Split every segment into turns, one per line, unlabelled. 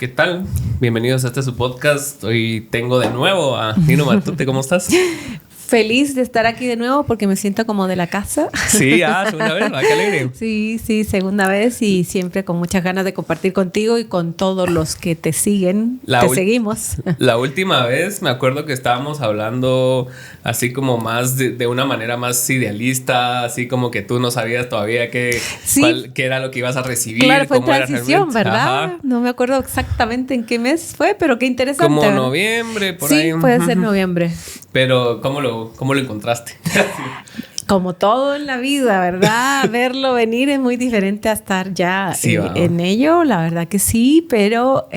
¿qué tal? Bienvenidos a su podcast. Hoy tengo de nuevo a Nino Matute. ¿Cómo estás?
Feliz de estar aquí de nuevo porque me siento como de la casa.
Sí, segunda vez, qué alegre.
Sí, segunda vez y siempre con muchas ganas de compartir contigo y con todos los que te siguen, seguimos.
La última vez me acuerdo que estábamos hablando así como más de una manera más idealista, así como que tú no sabías todavía qué era lo que ibas a recibir.
Claro, fue transición, ¿verdad? Ajá. No me acuerdo exactamente en qué mes fue, pero qué interesante.
Como
¿verdad?
Noviembre, por ahí.
Sí, puede ser noviembre.
Pero, ¿cómo lo encontraste?
Como todo en la vida, ¿verdad? Verlo venir es muy diferente a estar ya en ello, la verdad que sí, pero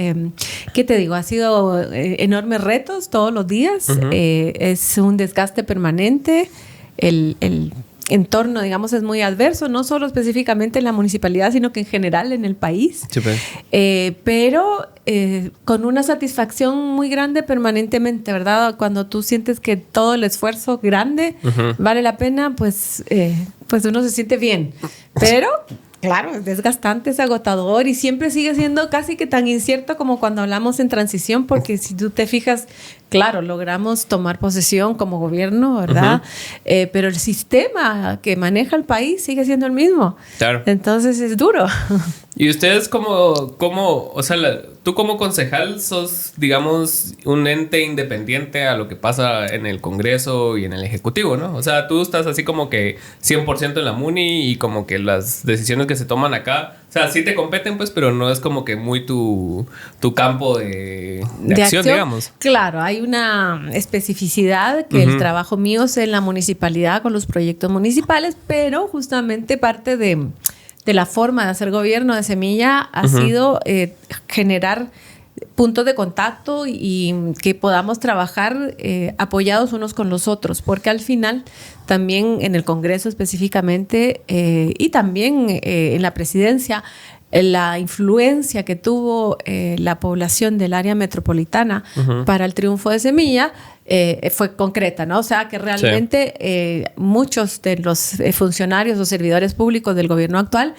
¿qué te digo? Ha sido enormes retos todos los días, es un desgaste permanente, el entorno, digamos, es muy adverso, no solo específicamente en la municipalidad, sino que en general en el país. Super. Pero con una satisfacción muy grande permanentemente, ¿verdad? Cuando tú sientes que todo el esfuerzo grande vale la pena, pues uno se siente bien. Pero claro, es desgastante, es agotador y siempre sigue siendo casi que tan incierto como cuando hablamos en transición, porque si tú te fijas, claro, logramos tomar posesión como gobierno, ¿verdad? Pero el sistema que maneja el país sigue siendo el mismo. Claro. Entonces es duro.
¿Y ustedes o sea, tú como concejal sos, digamos, un ente independiente a lo que pasa en el Congreso y en el Ejecutivo, ¿no? O sea, tú estás así como que 100% en la MUNI y como que las decisiones que se toman acá, o sea, sí te competen, pues, pero no es como que muy tu campo de acción, digamos.
Claro, hay una especificidad que el trabajo mío es en la municipalidad con los proyectos municipales, pero justamente parte de la forma de hacer gobierno de Semilla ha sido generar puntos de contacto y que podamos trabajar apoyados unos con los otros, porque al final también en el Congreso específicamente y también en la presidencia, la influencia que tuvo la población del área metropolitana para el triunfo de Semilla fue concreta, ¿no? O sea, que realmente muchos de los funcionarios o servidores públicos del gobierno actual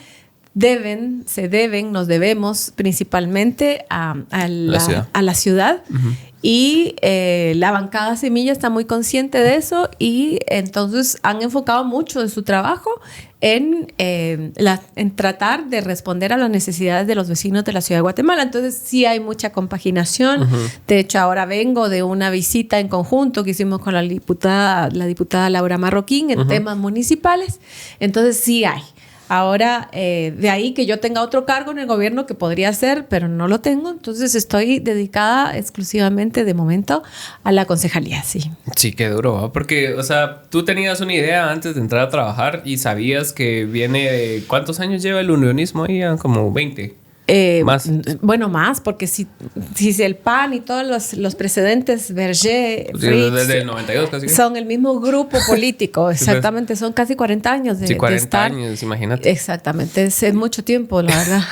nos debemos principalmente a la ciudad. Y la bancada Semilla está muy consciente de eso y entonces han enfocado mucho de su trabajo en tratar de responder a las necesidades de los vecinos de la ciudad de Guatemala. Entonces sí hay mucha compaginación. De hecho, ahora vengo de una visita en conjunto que hicimos con la diputada Laura Marroquín en temas municipales. Entonces sí hay. Ahora, de ahí que yo tenga otro cargo en el gobierno que podría ser, pero no lo tengo, entonces estoy dedicada exclusivamente de momento a la concejalía, sí.
Sí, qué duro, ¿no? Porque, o sea, tú tenías una idea antes de entrar a trabajar y sabías que viene... ¿Cuántos años lleva el unionismo ahí? Como 20.
Más. Bueno, más, porque si el PAN y todos los precedentes, Berger, Fritz,
desde el 92 casi.
Son el mismo grupo político, exactamente, son casi 40 años de
40 años, imagínate.
Exactamente, es mucho tiempo, la verdad.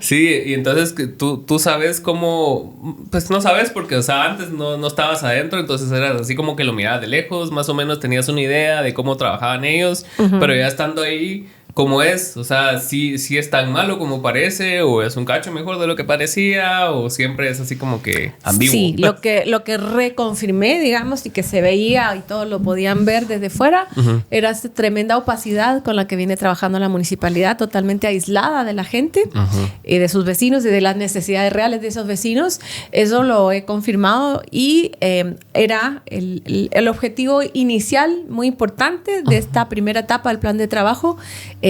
Sí, y entonces tú sabes cómo, pues no sabes porque, o sea, antes no estabas adentro, entonces eras así como que lo mirabas de lejos, más o menos tenías una idea de cómo trabajaban ellos, pero ya estando ahí... ¿Cómo es? O sea, ¿sí es tan malo como parece? ¿O es un cacho mejor de lo que parecía? ¿O siempre es así como que ambiguo?
Sí, lo que reconfirmé, digamos, y que se veía y todos lo podían ver desde fuera, era esta tremenda opacidad con la que viene trabajando la municipalidad, totalmente aislada de la gente y de sus vecinos y de las necesidades reales de esos vecinos. Eso lo he confirmado y era el objetivo inicial muy importante de esta primera etapa del plan de trabajo.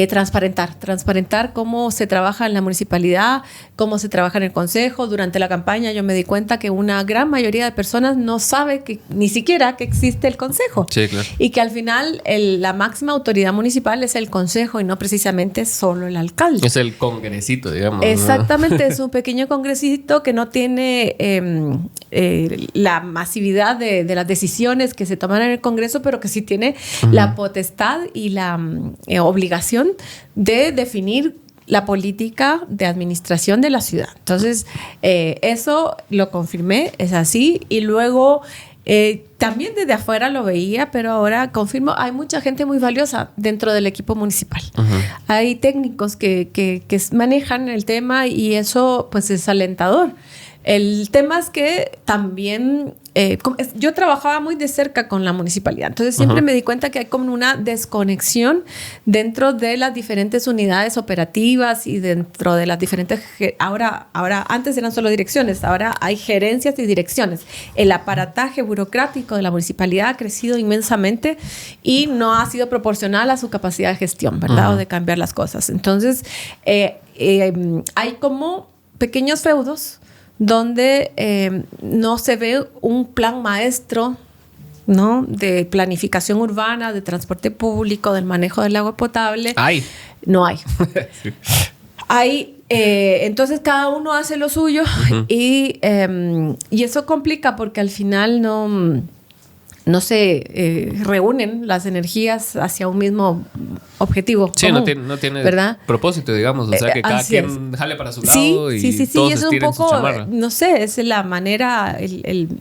Transparentar cómo se trabaja en la municipalidad, cómo se trabaja en el consejo. Durante la campaña yo me di cuenta que una gran mayoría de personas no sabe ni siquiera que existe el consejo.
Sí, claro.
Y que al final la máxima autoridad municipal es el consejo y no precisamente solo el alcalde.
Es el congresito, digamos.
Exactamente, es un pequeño congresito que no tiene la masividad de las decisiones que se toman en el Congreso, pero que sí tiene la potestad y la obligación de definir la política de administración de la ciudad. Entonces, eso lo confirmé, es así. Y luego, también desde afuera lo veía, pero ahora confirmo, hay mucha gente muy valiosa dentro del equipo municipal. Hay técnicos que manejan el tema y eso pues es alentador. El tema es que también yo trabajaba muy de cerca con la municipalidad, entonces siempre me di cuenta que hay como una desconexión dentro de las diferentes unidades operativas y dentro de las diferentes... Ahora antes eran solo direcciones, ahora hay gerencias y direcciones. El aparataje burocrático de la municipalidad ha crecido inmensamente y no ha sido proporcional a su capacidad de gestión, ¿verdad? O de cambiar las cosas. Entonces, hay como pequeños feudos donde no se ve un plan maestro, ¿no? De planificación urbana, de transporte público, del manejo del agua potable. No hay. Sí. Hay, entonces cada uno hace lo suyo y eso complica porque al final no se reúnen las energías hacia un mismo objetivo.
Sí,
común,
no tiene
¿verdad?
Propósito, digamos. O sea, que cada quien jale para su lado y todos
es un poco, no sé, es la manera, el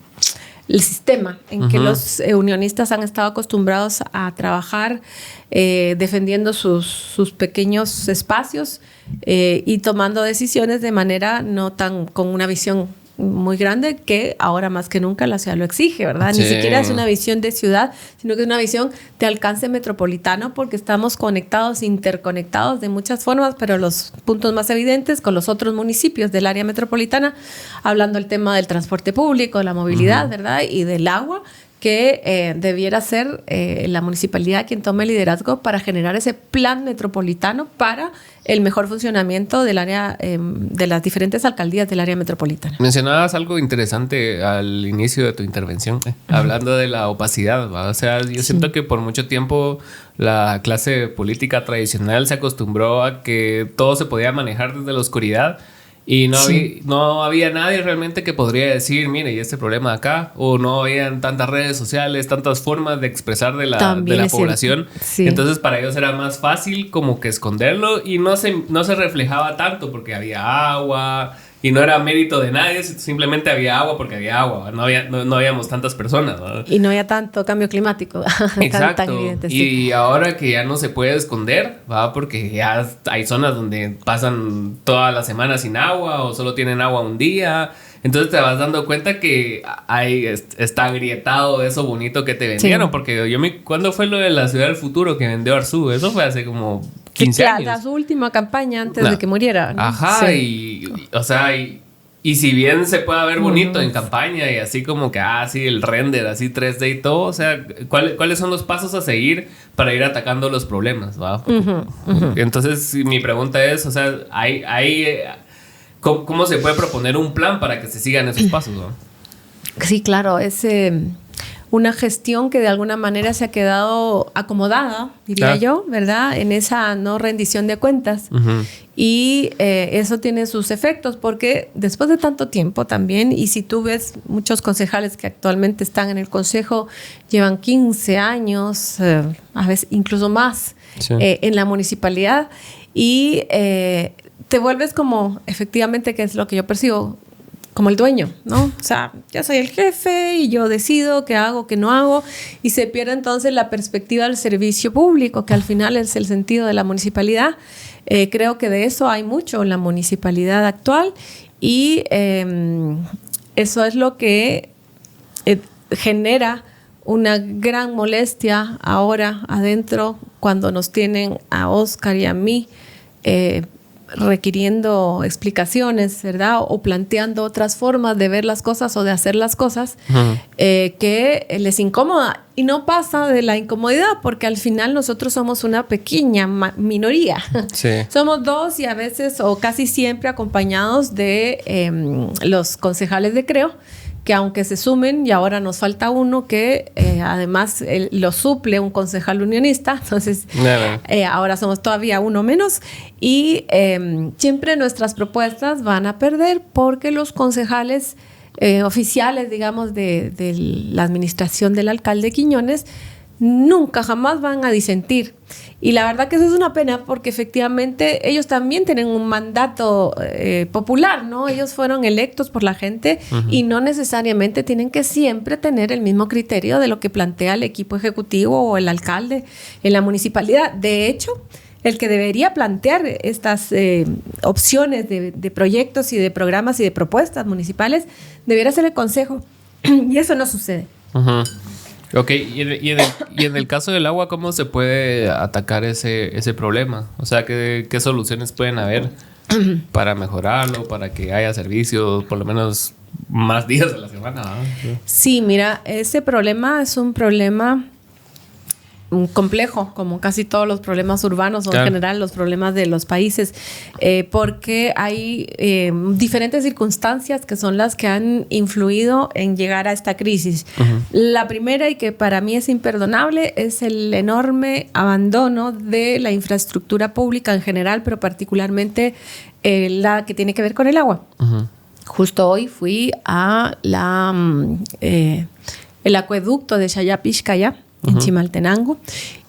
sistema en que los unionistas han estado acostumbrados a trabajar defendiendo sus pequeños espacios y tomando decisiones de manera no tan con una visión muy grande que ahora más que nunca la ciudad lo exige, ¿verdad? Sí. Ni siquiera es una visión de ciudad, sino que es una visión de alcance metropolitano porque estamos conectados, interconectados de muchas formas, pero los puntos más evidentes con los otros municipios del área metropolitana, hablando del tema del transporte público, de la movilidad, ¿verdad? Y del agua, que debiera ser la municipalidad quien tome el liderazgo para generar ese plan metropolitano para el mejor funcionamiento del área, de las diferentes alcaldías del área metropolitana.
Mencionabas algo interesante al inicio de tu intervención, hablando de la opacidad, ¿va? O sea, yo siento que por mucho tiempo la clase política tradicional se acostumbró a que todo se podía manejar desde la oscuridad. Y no había nadie realmente que podría decir, mire, y este problema acá, o no habían tantas redes sociales, tantas formas de expresar de la población. Sí. Entonces para ellos era más fácil como que esconderlo y no se reflejaba tanto porque había agua y no era mérito de nadie, simplemente había agua porque había agua, no habíamos tantas personas, ¿no?
Y no había tanto cambio climático.
Exacto.
tan evidente,
y
sí.
Ahora que ya no se puede esconder, ¿va? Porque ya hay zonas donde pasan toda la semana sin agua o solo tienen agua un día. Entonces te vas dando cuenta que está agrietado eso bonito que te vendieron. Sí. Porque ¿cuándo fue lo de la ciudad del futuro que vendió Arzú? Eso fue hace como 15 años.
Su última campaña antes de que muriera, ¿no?
Ajá, sí. Y si bien se puede ver bonito en campaña y así como que, sí, el render, así 3D y todo, o sea, ¿cuáles son los pasos a seguir para ir atacando los problemas, ¿va? Entonces, mi pregunta es, o sea, ¿cómo se puede proponer un plan para que se sigan esos pasos, ¿no?
Sí, claro, es una gestión que de alguna manera se ha quedado acomodada, diría yo, ¿verdad? En esa no rendición de cuentas. Y eso tiene sus efectos porque después de tanto tiempo también, y si tú ves muchos concejales que actualmente están en el consejo, llevan 15 años, a veces incluso más, en la municipalidad y te vuelves como, efectivamente, que es lo que yo percibo, como el dueño, ¿no? O sea, yo soy el jefe y yo decido qué hago, qué no hago, y se pierde entonces la perspectiva del servicio público, que al final es el sentido de la municipalidad. Creo que de eso hay mucho en la municipalidad actual y eso es lo que genera una gran molestia ahora adentro cuando nos tienen a Oscar y a mí requiriendo explicaciones, ¿verdad? O planteando otras formas de ver las cosas o de hacer las cosas que les incomoda. Y no pasa de la incomodidad porque al final nosotros somos una pequeña minoría. Sí. Somos dos y a veces o casi siempre acompañados de los concejales de Creo, que aunque se sumen y ahora nos falta uno que además lo suple un concejal unionista, entonces ahora somos todavía uno menos y siempre nuestras propuestas van a perder porque los concejales oficiales, digamos, de la administración del alcalde Quiñones nunca jamás van a disentir. Y la verdad que eso es una pena porque efectivamente ellos también tienen un mandato popular, ¿no? Ellos fueron electos por la gente y no necesariamente tienen que siempre tener el mismo criterio de lo que plantea el equipo ejecutivo o el alcalde en la municipalidad. De hecho, el que debería plantear estas opciones de proyectos y de programas y de propuestas municipales, debería ser el Consejo. Y eso no sucede.
Uh-huh. Ok, y en el caso del agua, ¿cómo se puede atacar ese problema? O sea, ¿qué soluciones pueden haber para mejorarlo, para que haya servicios por lo menos más días de la semana?
Sí, mira, ese problema es un problema complejo, como casi todos los problemas urbanos o en general los problemas de los países, porque hay diferentes circunstancias que son las que han influido en llegar a esta crisis. Uh-huh. La primera, y que para mí es imperdonable, es el enorme abandono de la infraestructura pública en general, pero particularmente la que tiene que ver con el agua. Uh-huh. Justo hoy fui a el acueducto de Xayapixcaya, en Chimaltenango,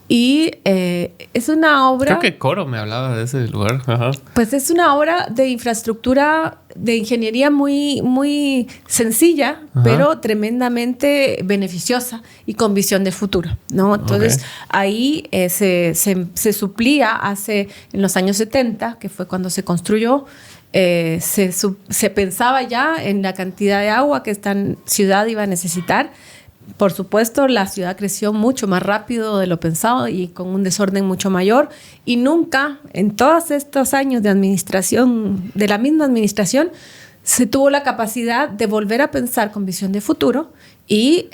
y es una obra...
Creo que Coro me hablaba de ese lugar. Ajá.
Pues es una obra de infraestructura, de ingeniería muy, muy sencilla, ajá, pero tremendamente beneficiosa y con visión de futuro, ¿no? Entonces, ahí se suplía en los años 70, que fue cuando se construyó, se pensaba ya en la cantidad de agua que esta ciudad iba a necesitar. Por supuesto, la ciudad creció mucho más rápido de lo pensado y con un desorden mucho mayor, y nunca en todos estos años de administración, de la misma administración, se tuvo la capacidad de volver a pensar con visión de futuro y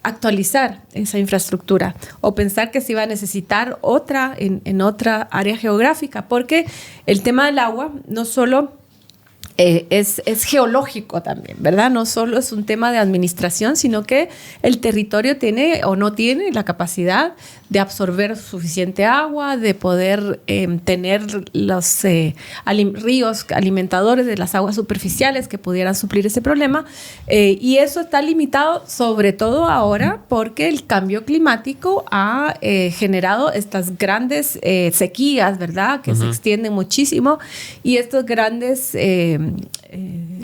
actualizar esa infraestructura, o pensar que se iba a necesitar otra en otra área geográfica, porque el tema del agua no solo es geológico también, ¿verdad? No solo es un tema de administración, sino que el territorio tiene o no tiene la capacidad de absorber suficiente agua, de poder tener los ríos alimentadores de las aguas superficiales que pudieran suplir ese problema. Y eso está limitado sobre todo ahora porque el cambio climático ha generado estas grandes sequías, ¿verdad? Que se extienden muchísimo, y estos grandes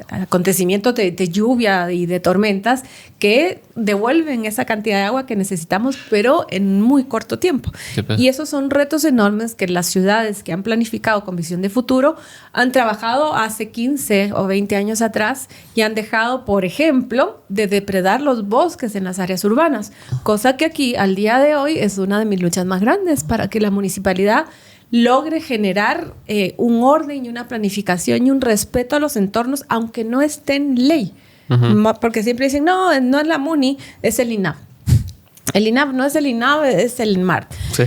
acontecimientos de lluvia y de tormentas que devuelven esa cantidad de agua que necesitamos, pero en muy corto tiempo. Sí, pues. Y esos son retos enormes que las ciudades que han planificado con visión de futuro han trabajado hace 15 o 20 años atrás y han dejado, por ejemplo, de depredar los bosques en las áreas urbanas, cosa que aquí, al día de hoy, es una de mis luchas más grandes para que la municipalidad logre generar un orden y una planificación y un respeto a los entornos, aunque no esté en ley. Uh-huh. Porque siempre dicen, no es la MUNI, es el INAF. El INAF no es el INAF, es el MART. Sí.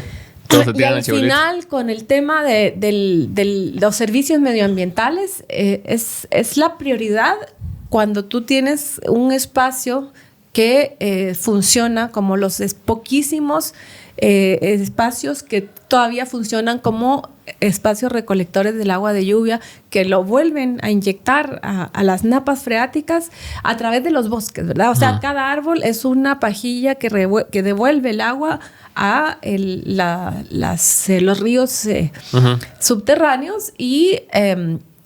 Y al final, con el tema de los servicios medioambientales, es la prioridad cuando tú tienes un espacio que funciona como los poquísimos espacios que todavía funcionan como espacios recolectores del agua de lluvia, que lo vuelven a inyectar a las napas freáticas a través de los bosques, ¿verdad? O sea, cada árbol es una pajilla que devuelve el agua a los ríos subterráneos, y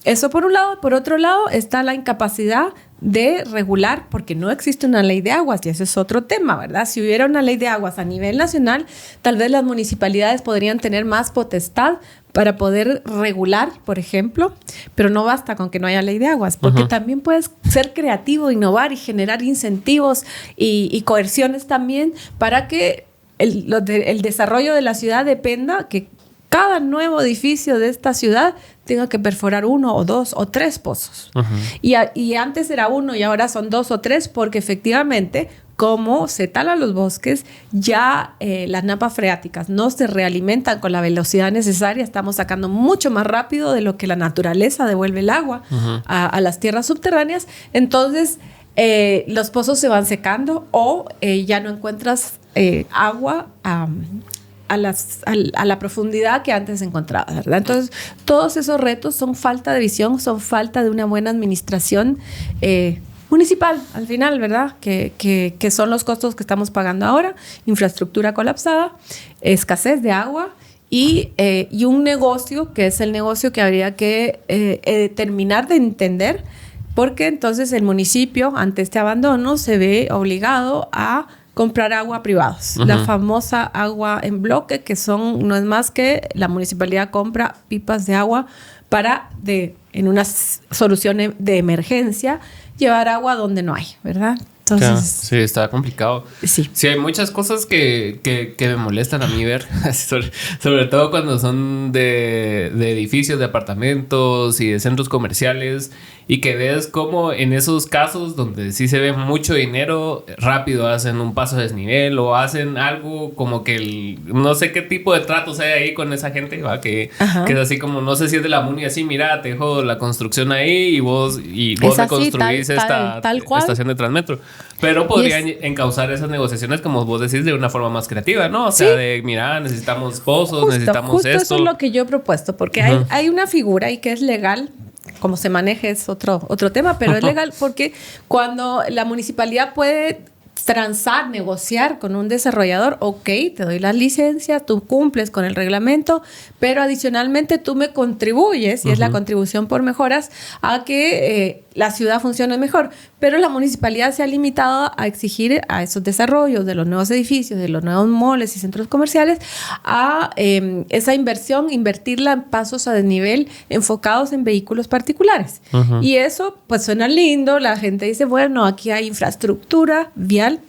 eso por un lado. Por otro lado está la incapacidad de regular, porque no existe una ley de aguas, y ese es otro tema, ¿verdad? Si hubiera una ley de aguas a nivel nacional, tal vez las municipalidades podrían tener más potestad para poder regular, por ejemplo, pero no basta con que no haya ley de aguas, porque también puedes ser creativo, innovar y generar incentivos y coerciones también para que el desarrollo de la ciudad dependa que cada nuevo edificio de esta ciudad tenga que perforar 1 o 2 o 3 pozos. Y antes era 1 y ahora son 2 o 3, porque efectivamente, como se talan los bosques, ya las napas freáticas no se realimentan con la velocidad necesaria. Estamos sacando mucho más rápido de lo que la naturaleza devuelve el agua a las tierras subterráneas. Entonces, los pozos se van secando, o ya no encuentras agua a la profundidad que antes encontrabas, ¿verdad? Entonces, todos esos retos son falta de visión, son falta de una buena administración municipal, al final, ¿verdad? Que son los costos que estamos pagando ahora: infraestructura colapsada, escasez de agua y un negocio que es el negocio que habría que terminar de entender, porque entonces el municipio, ante este abandono, se ve obligado a comprar agua a privados. La famosa agua en bloque, que no es más que la municipalidad compra pipas de agua para, en una solución de emergencia, llevar agua donde no hay, ¿verdad? Entonces,
sí, está complicado. Sí, hay muchas cosas que me molestan a mí ver, sobre todo cuando son de edificios, de apartamentos y de centros comerciales, y que ves como en esos casos donde sí se ve mucho dinero, rápido hacen un paso de desnivel o hacen algo como que no sé qué tipo de tratos hay ahí con esa gente, ¿va? Que es así como, no sé si es de la MUNI, así, mira, te dejo la construcción ahí y vos me construís esta estación de Transmetro. Pero podrían encauzar esas negociaciones, como vos decís, de una forma más creativa, ¿no? O sea, de, mira, necesitamos pozos, necesitamos esto.
Eso es lo que yo he propuesto, porque hay una figura y que es legal. Cómo se maneje es otro tema, pero es legal porque cuando la municipalidad puede transar, negociar con un desarrollador, ok, te doy las licencias, tú cumples con el reglamento, pero adicionalmente tú me contribuyes, y es la contribución por mejoras, a que la ciudad funcione mejor. Pero la municipalidad se ha limitado a exigir a esos desarrollos de los nuevos edificios, de los nuevos moles y centros comerciales, a esa inversión, invertirla en pasos a desnivel enfocados en vehículos particulares. Y eso pues suena lindo, la gente dice, bueno, aquí hay infraestructura vial,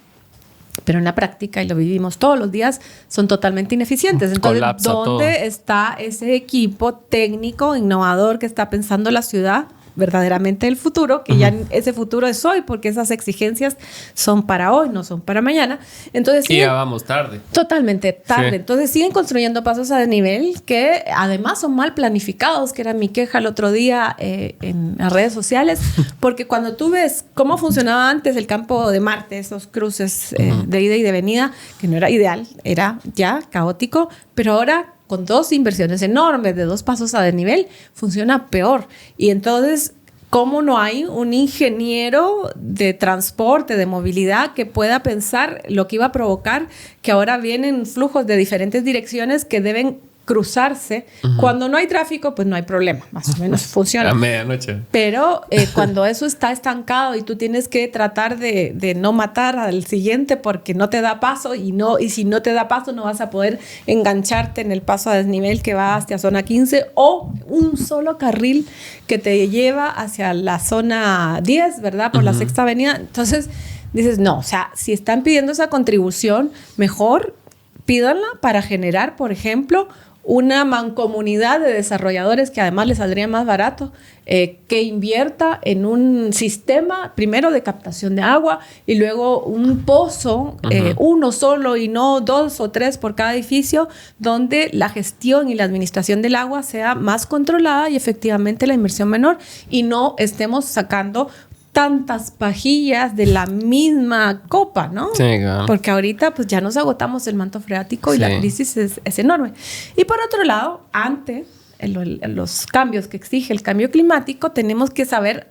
pero en la práctica, y lo vivimos todos los días, son totalmente ineficientes. Entonces,
colapsa
¿dónde
todo
está ese equipo técnico, innovador que está pensando la ciudad verdaderamente el futuro, que ya ese futuro es hoy, porque esas exigencias son para hoy, no son para mañana? Entonces,
y ya vamos tarde.
Totalmente tarde.
Sí.
Entonces siguen construyendo pasos a desnivel que además son mal planificados, que era mi queja el otro día en las redes sociales, porque cuando tú ves cómo funcionaba antes el campo de Marte, esos cruces de ida y de venida, que no era ideal, era ya caótico, pero ahora con 2 inversiones enormes de 2 pasos a desnivel, funciona peor. Y entonces, ¿cómo no hay un ingeniero de transporte, de movilidad, que pueda pensar lo que iba a provocar que ahora vienen flujos de diferentes direcciones que deben cruzarse? Cuando no hay tráfico, pues no hay problema, más o menos funciona.
A medianoche.
Pero cuando eso está estancado y tú tienes que tratar de no matar al siguiente porque no te da paso, y si no te da paso no vas a poder engancharte en el paso a desnivel que va hacia zona 15 o un solo carril que te lleva hacia la zona 10, ¿verdad? Por la Sexta Avenida. Entonces dices, no, o sea, si están pidiendo esa contribución, mejor pídanla para generar, por ejemplo, una mancomunidad de desarrolladores que además les saldría más barato, que invierta en un sistema primero de captación de agua y luego un pozo, uno solo y no 2 o 3 por cada edificio, donde la gestión y la administración del agua sea más controlada y efectivamente la inversión menor, y no estemos sacando tantas pajillas de la misma copa, ¿no?
Sí, claro.
Porque ahorita pues ya nos agotamos el manto freático y la crisis es enorme. Y por otro lado, ante los cambios que exige el cambio climático, tenemos que saber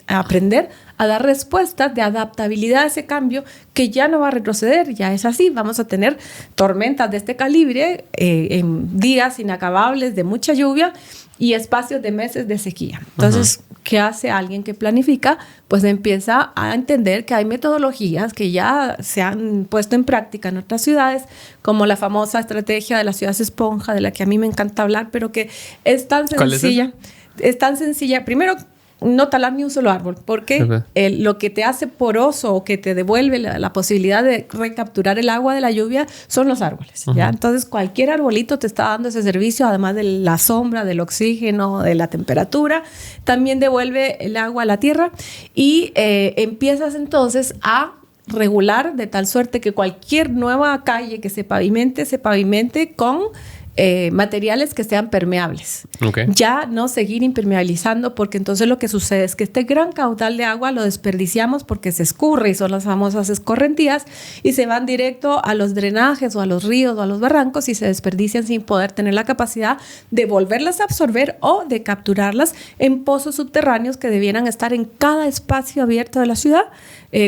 aprender a dar respuestas de adaptabilidad a ese cambio, que ya no va a retroceder, ya es así. Vamos a tener tormentas de este calibre en días inacabables de mucha lluvia y espacios de meses de sequía. Entonces, ¿qué hace alguien que planifica? Pues empieza a entender que hay metodologías que ya se han puesto en práctica en otras ciudades, como la famosa estrategia de las ciudades esponja, de la que a mí me encanta hablar, pero que es tan sencilla. Es tan sencilla. Primero, no talar ni un solo árbol, porque lo que te hace poroso o que te devuelve la posibilidad de recapturar el agua de la lluvia son los árboles, ¿ya? Entonces, cualquier arbolito te está dando ese servicio, además de la sombra, del oxígeno, de la temperatura, también devuelve el agua a la tierra, y empiezas entonces a regular de tal suerte que cualquier nueva calle que se pavimente con materiales que sean permeables. Ya no seguir impermeabilizando, porque entonces lo que sucede es que este gran caudal de agua lo desperdiciamos porque se escurre, y son las famosas escorrentías, y se van directo a los drenajes o a los ríos o a los barrancos y se desperdician sin poder tener la capacidad de volverlas a absorber o de capturarlas en pozos subterráneos que debieran estar en cada espacio abierto de la ciudad,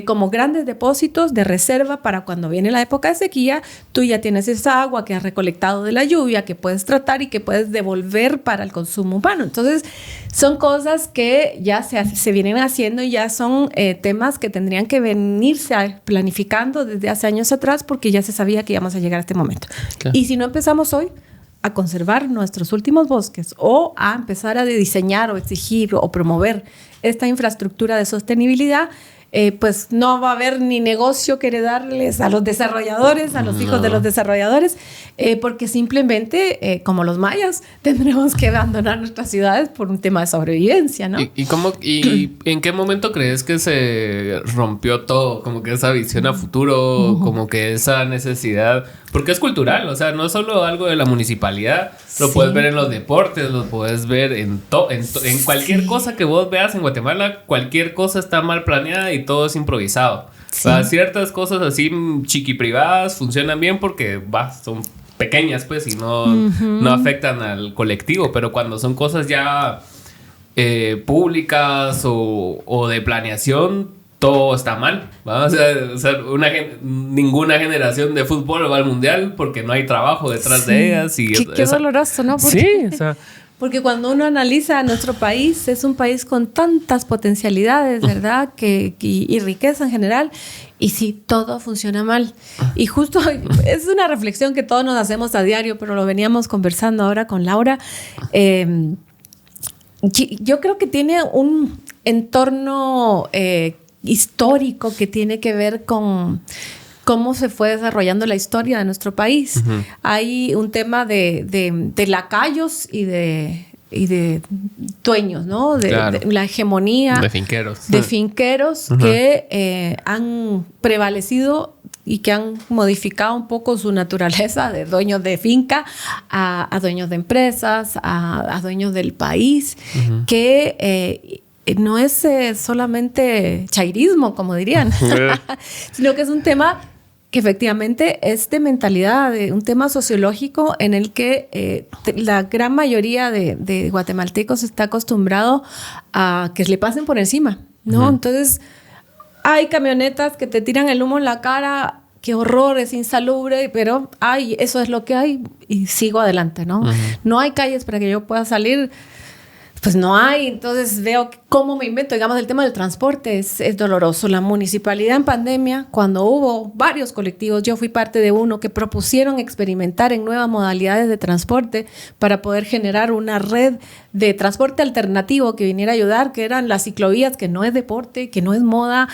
como grandes depósitos de reserva para cuando viene la época de sequía. Tú ya tienes esa agua que has recolectado de la lluvia, tuya que puedes tratar y que puedes devolver para el consumo humano. Entonces, son cosas que ya se vienen haciendo y ya son temas que tendrían que venirse planificando desde hace años atrás porque ya se sabía que íbamos a llegar a este momento. Okay. Y si no empezamos hoy a conservar nuestros últimos bosques o a empezar a diseñar o exigir o promover esta infraestructura de sostenibilidad, pues no va a haber ni negocio que heredarles a los desarrolladores, a los hijos de los desarrolladores, porque simplemente, como los mayas, tendremos que abandonar nuestras ciudades por un tema de sobrevivencia, ¿no?
¿Y en qué momento crees que se rompió todo? Como que esa visión a futuro, como que esa necesidad, porque es cultural, o sea, no es solo algo de la municipalidad, lo puedes ver en los deportes, lo puedes ver en cualquier cosa que vos veas en Guatemala, cualquier cosa está mal planeada y todo es improvisado. Sí. O sea, ciertas cosas así chiquiprivadas funcionan bien porque son pequeñas, pues, y no afectan al colectivo, pero cuando son cosas ya públicas o de planeación, todo está mal, ¿va? O sea ninguna generación de fútbol va al mundial porque no hay trabajo detrás de ellas. Y
qué doloroso, ¿no? Porque,
sí, o sea,
porque cuando uno analiza nuestro país, es un país con tantas potencialidades, ¿verdad? Y riqueza en general. Y sí, todo funciona mal. Y justo es una reflexión que todos nos hacemos a diario, pero lo veníamos conversando ahora con Laura. Yo creo que tiene un entorno histórico que tiene que ver con cómo se fue desarrollando la historia de nuestro país. Uh-huh. Hay un tema de lacayos y de dueños, ¿no?
Claro.
De la hegemonía.
De finqueros.
De finqueros. Uh-huh. Que han prevalecido y que han modificado un poco su naturaleza de dueños de finca a dueños de empresas, a dueños del país, uh-huh. que no es solamente chairismo, como dirían, sino que es un tema que efectivamente es de mentalidad, un tema sociológico en el que la gran mayoría de guatemaltecos está acostumbrado a que le pasen por encima, ¿no? Uh-huh. Entonces, hay camionetas que te tiran el humo en la cara, qué horror, es insalubre, pero eso es lo que hay y sigo adelante, ¿no? Uh-huh. No hay calles para que yo pueda salir. Pues no hay, entonces veo cómo me invento. Digamos, el tema del transporte es doloroso. La municipalidad en pandemia, cuando hubo varios colectivos, yo fui parte de uno, que propusieron experimentar en nuevas modalidades de transporte para poder generar una red de transporte alternativo que viniera a ayudar, que eran las ciclovías, que no es deporte, que no es moda,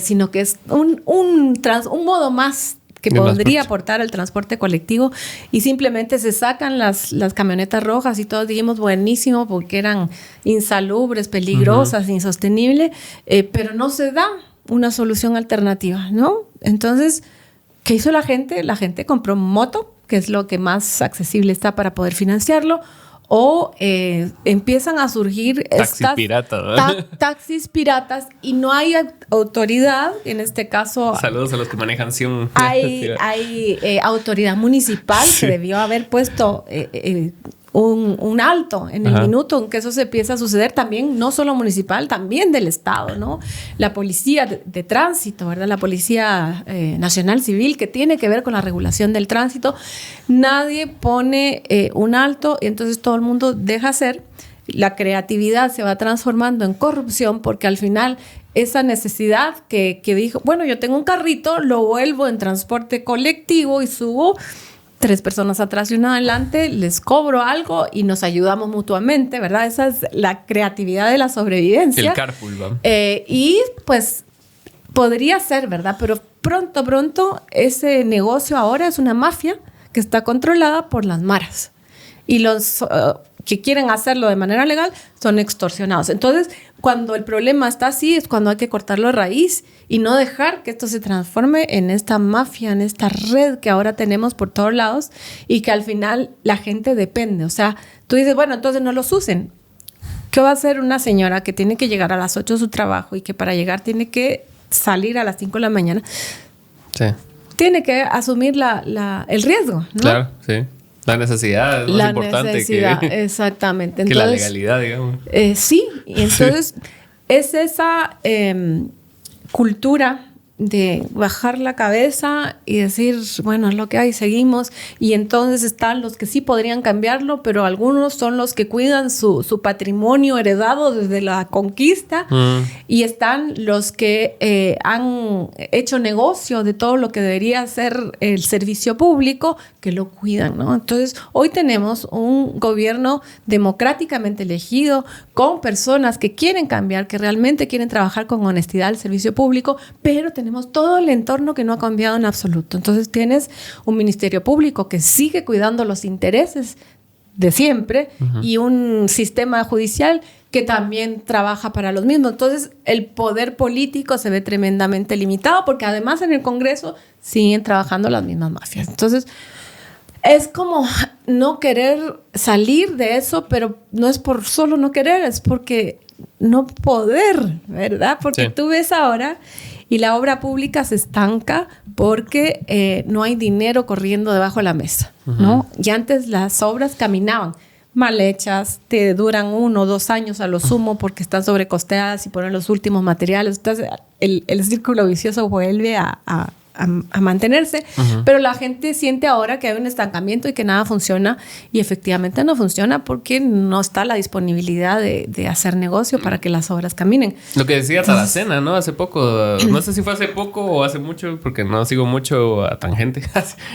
sino que es un modo más que podría aportar al transporte colectivo, y simplemente se sacan las camionetas rojas y todos dijimos buenísimo porque eran insalubres, peligrosas, uh-huh. insostenibles, pero no se da una solución alternativa, ¿no? Entonces, ¿qué hizo la gente? La gente compró moto, que es lo que más accesible está para poder financiarlo, o empiezan a surgir taxis piratas y no hay autoridad, en este caso.
Saludos a los que manejan Sion.
Hay autoridad municipal, sí. Que debió haber puesto un alto en el minuto en que eso se empieza a suceder, también no solo municipal, también del Estado, ¿no? La policía de tránsito, ¿verdad? La Policía Nacional Civil, que tiene que ver con la regulación del tránsito. Nadie pone un alto y entonces todo el mundo deja hacer. La creatividad se va transformando en corrupción porque al final esa necesidad que dijo, bueno, yo tengo un carrito, lo vuelvo en transporte colectivo y subo 3 personas atrás y una adelante, les cobro algo y nos ayudamos mutuamente, ¿verdad? Esa es la creatividad de la sobrevivencia.
El carpool, ¿no?
Y pues podría ser, ¿verdad? Pero pronto ese negocio ahora es una mafia que está controlada por las maras. Y los que quieren hacerlo de manera legal son extorsionados. Entonces, cuando el problema está así, es cuando hay que cortarlo de raíz y no dejar que esto se transforme en esta mafia, en esta red que ahora tenemos por todos lados y que al final la gente depende. O sea, tú dices, bueno, entonces no los usen. ¿Qué va a hacer una señora que tiene que llegar a las 8 de su trabajo y que para llegar tiene que salir a las 5 de la mañana?
Sí.
Tiene que asumir el riesgo, ¿no?
Claro, sí. La necesidad es más importante
exactamente.
Entonces, que la legalidad, digamos.
Sí, y entonces es esa cultura de bajar la cabeza y decir, bueno, es lo que hay, seguimos. Y entonces están los que sí podrían cambiarlo, pero algunos son los que cuidan su patrimonio heredado desde la conquista. Y están los que han hecho negocio de todo lo que debería ser el servicio público, que lo cuidan, ¿no? Entonces, hoy tenemos un gobierno democráticamente elegido, con personas que quieren cambiar, que realmente quieren trabajar con honestidad al servicio público, pero tenemos todo el entorno que no ha cambiado en absoluto. Entonces, tienes un ministerio público que sigue cuidando los intereses de siempre y un sistema judicial que también trabaja para los mismos. Entonces, el poder político se ve tremendamente limitado porque además en el Congreso siguen trabajando las mismas mafias. Entonces, es como no querer salir de eso, pero no es por solo no querer, es porque no poder, ¿verdad? Porque sí. Tú ves ahora y la obra pública se estanca porque no hay dinero corriendo debajo de la mesa, ¿no? Y antes las obras caminaban mal hechas, te duran 1 o 2 años a lo sumo porque están sobrecosteadas y ponen los últimos materiales. Entonces el círculo vicioso vuelve a mantenerse, pero la gente siente ahora que hay un estancamiento y que nada funciona, y efectivamente no funciona porque no está la disponibilidad de hacer negocio para que las obras caminen.
Lo que decía Taracena, ¿no? Hace poco, no sé si fue hace poco o hace mucho, porque no sigo mucho a tangente,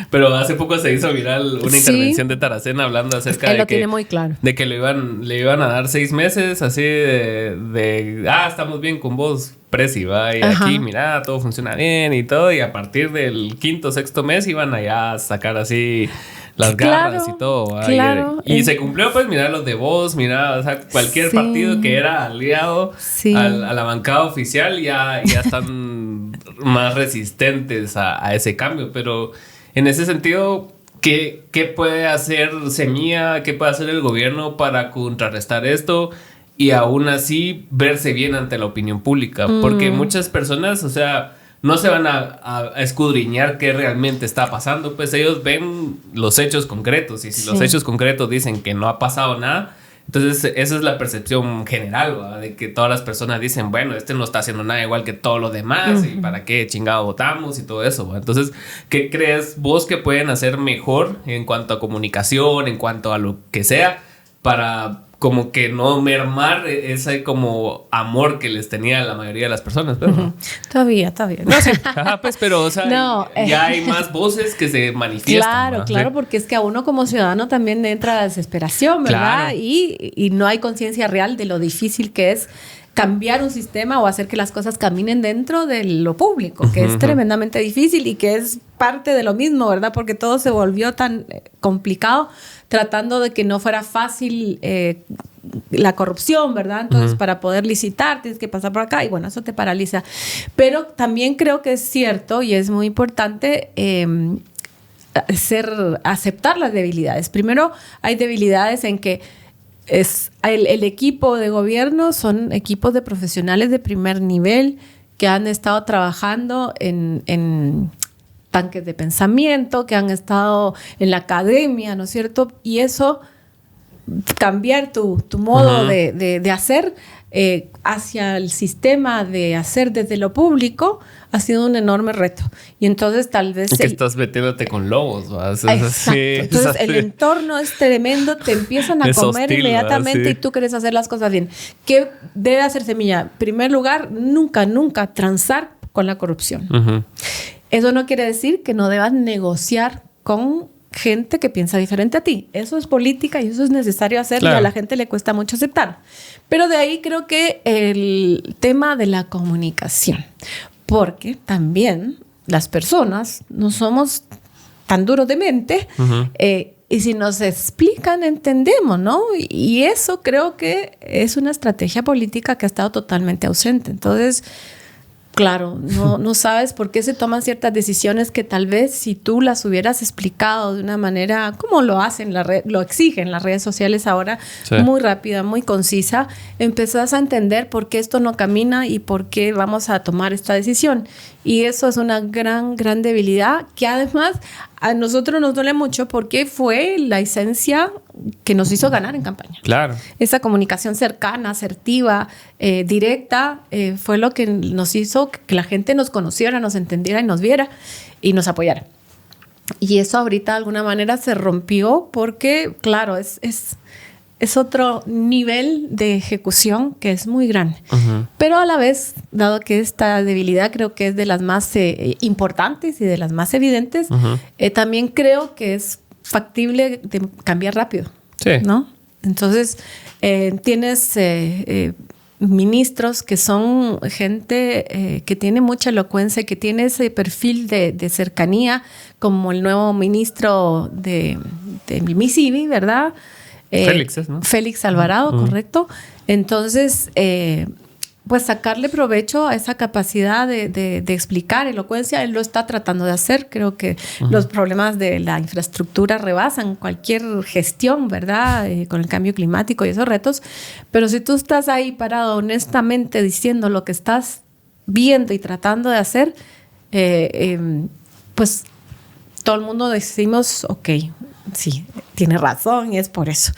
pero hace poco se hizo viral una intervención de Taracena hablando acerca de
lo tiene muy claro.
De que le iban a dar 6 meses así estamos bien con vos, Presi, va, y aquí, mira, todo funciona bien y todo, y a partir del 5º, 6º mes iban allá a sacar así las garras y todo, ¿va?
Claro.
Y se cumplió, pues, mira los de Voz, mira, o sea, cualquier partido que era aliado a la bancada oficial ya están más resistentes a ese cambio, pero en ese sentido, ¿qué puede hacer Semilla, qué puede hacer el gobierno para contrarrestar esto? Y aún así verse bien ante la opinión pública. Porque muchas personas, o sea, no se van a escudriñar qué realmente está pasando. Pues ellos ven los hechos concretos. Y si los hechos concretos dicen que no ha pasado nada, entonces esa es la percepción general, ¿va? De que todas las personas dicen, bueno, no está haciendo nada igual que todos los demás. ¿Y para qué chingado votamos? Y todo eso, ¿va? Entonces, ¿qué crees vos que pueden hacer mejor en cuanto a comunicación, en cuanto a lo que sea, para como que no mermar ese como amor que les tenía la mayoría de las personas? Pero,
Todavía. No sé.
Pues, pero, o sea, ya hay más voces que se manifiestan.
Claro, porque es que a uno como ciudadano también le entra la desesperación, ¿verdad? Claro. Y no hay conciencia real de lo difícil que es cambiar un sistema o hacer que las cosas caminen dentro de lo público, que es tremendamente difícil y que es parte de lo mismo, ¿verdad? Porque todo se volvió tan complicado tratando de que no fuera fácil la corrupción, ¿verdad? Entonces, para poder licitar tienes que pasar por acá y bueno, eso te paraliza. Pero también creo que es cierto y es muy importante aceptar las debilidades. Primero, hay debilidades en que el equipo de gobierno son equipos de profesionales de primer nivel que han estado trabajando en tanques de pensamiento, que han estado en la academia, ¿no es cierto? Y eso, cambiar tu modo de hacer hacia el sistema de hacer desde lo público ha sido un enorme reto. Y entonces tal vez...
Que estás metiéndote con lobos, ¿va?
Exacto. Entonces el entorno es tremendo, te empiezan a comer hostil, inmediatamente y tú quieres hacer las cosas bien. ¿Qué debe hacer Semilla? En primer lugar, nunca transar con la corrupción. Eso no quiere decir que no debas negociar con gente que piensa diferente a ti. Eso es política y eso es necesario hacer, y a la gente le cuesta mucho aceptar. Pero de ahí creo que el tema de la comunicación, porque también las personas no somos tan duros de mente, y si nos explican, entendemos, ¿no? Y eso creo que es una estrategia política que ha estado totalmente ausente. Entonces, claro, no sabes por qué se toman ciertas decisiones que tal vez si tú las hubieras explicado de una manera como lo hacen, lo exigen las redes sociales ahora, muy rápida, muy concisa, empezás a entender por qué esto no camina y por qué vamos a tomar esta decisión. Y eso es una gran debilidad que además a nosotros nos duele mucho porque fue la esencia que nos hizo ganar en campaña.
Claro.
Esa comunicación cercana, asertiva, directa, fue lo que nos hizo que la gente nos conociera, nos entendiera y nos viera y nos apoyara. Y eso ahorita de alguna manera se rompió porque, claro, es otro nivel de ejecución que es muy grande. Uh-huh. Pero a la vez, dado que esta debilidad creo que es de las más importantes y de las más evidentes, uh-huh, también creo que es factible de cambiar rápido.
Sí.
¿No? Entonces, tienes ministros que son gente que tiene mucha elocuencia, que tiene ese perfil de cercanía, como el nuevo ministro de MISIBI, ¿verdad?
Félix, ¿no?
Félix Alvarado, uh-huh, correcto. Entonces, pues sacarle provecho a esa capacidad de explicar elocuencia, él lo está tratando de hacer. Creo que uh-huh, los problemas de la infraestructura rebasan cualquier gestión, ¿verdad? Con el cambio climático y esos retos. Pero si tú estás ahí parado honestamente diciendo lo que estás viendo y tratando de hacer, pues todo el mundo decimos, ok, sí, tiene razón y es por eso.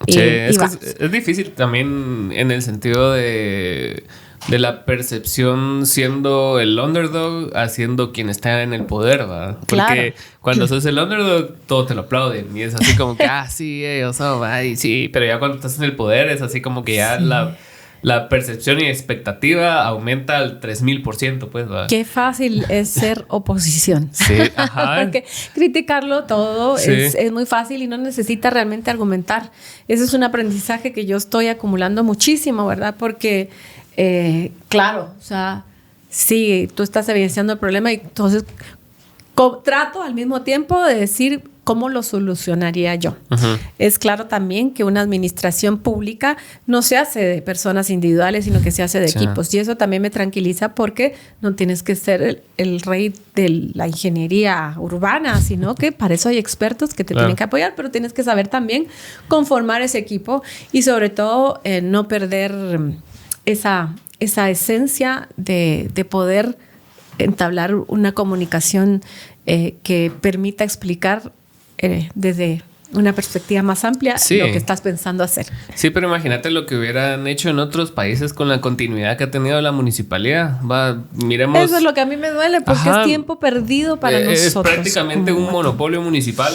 Sí, es difícil también en el sentido de la percepción siendo el underdog haciendo quien está en el poder, ¿verdad? Porque claro, cuando sos el underdog todo te lo aplauden y es así como que, sí, ellos son, ay, sí, pero ya cuando estás en el poder es así como que ya sí, la percepción y expectativa aumenta al 3000%, pues, ¿verdad?
Qué fácil es ser oposición.
Sí, ajá.
Porque criticarlo todo sí, es muy fácil y no necesita realmente argumentar. Ese es un aprendizaje que yo estoy acumulando muchísimo, ¿verdad? Porque, claro, o sea, sí, tú estás evidenciando el problema y entonces trato al mismo tiempo de decir cómo lo solucionaría yo. Uh-huh. Es claro también que una administración pública no se hace de personas individuales, sino que se hace de equipos. Y eso también me tranquiliza porque no tienes que ser el rey de la ingeniería urbana, sino que para eso hay expertos que te tienen que apoyar, pero tienes que saber también conformar ese equipo y sobre todo no perder esa esencia de poder entablar una comunicación que permita explicar desde una perspectiva más amplia lo que estás pensando hacer.
Sí, pero imagínate lo que hubieran hecho en otros países con la continuidad que ha tenido la municipalidad. Miremos.
Eso es lo que a mí me duele porque es tiempo perdido para nosotros.
Es prácticamente un monopolio municipal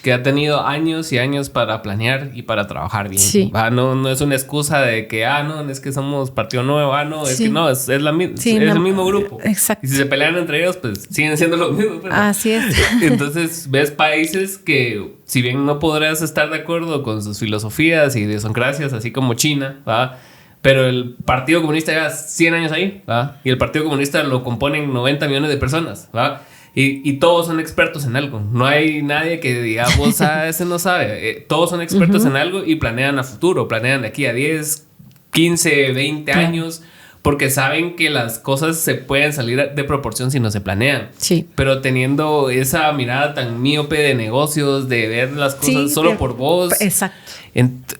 que ha tenido años y años para planear y para trabajar bien. Sí. No es una excusa de que, no, es que somos partido nuevo, es que no, es el mismo grupo.
Exacto.
Y si se pelean entre ellos, pues siguen siendo los mismos. ¿Verdad?
Así es.
Entonces, ves países que, si bien no podrás estar de acuerdo con sus filosofías y idiosincrasias, así como China, ¿verdad? Pero el Partido Comunista lleva 100 años ahí, ¿verdad? Y el Partido Comunista lo componen 90 millones de personas, ¿verdad? Y todos son expertos en algo. No hay nadie que diga, ese no sabe. Todos son expertos en algo y planean a futuro. Planean de aquí a 10, 15, 20 años. Porque saben que las cosas se pueden salir de proporción si no se planean.
Sí.
Pero teniendo esa mirada tan míope de negocios, de ver las cosas solo por vos.
Exacto.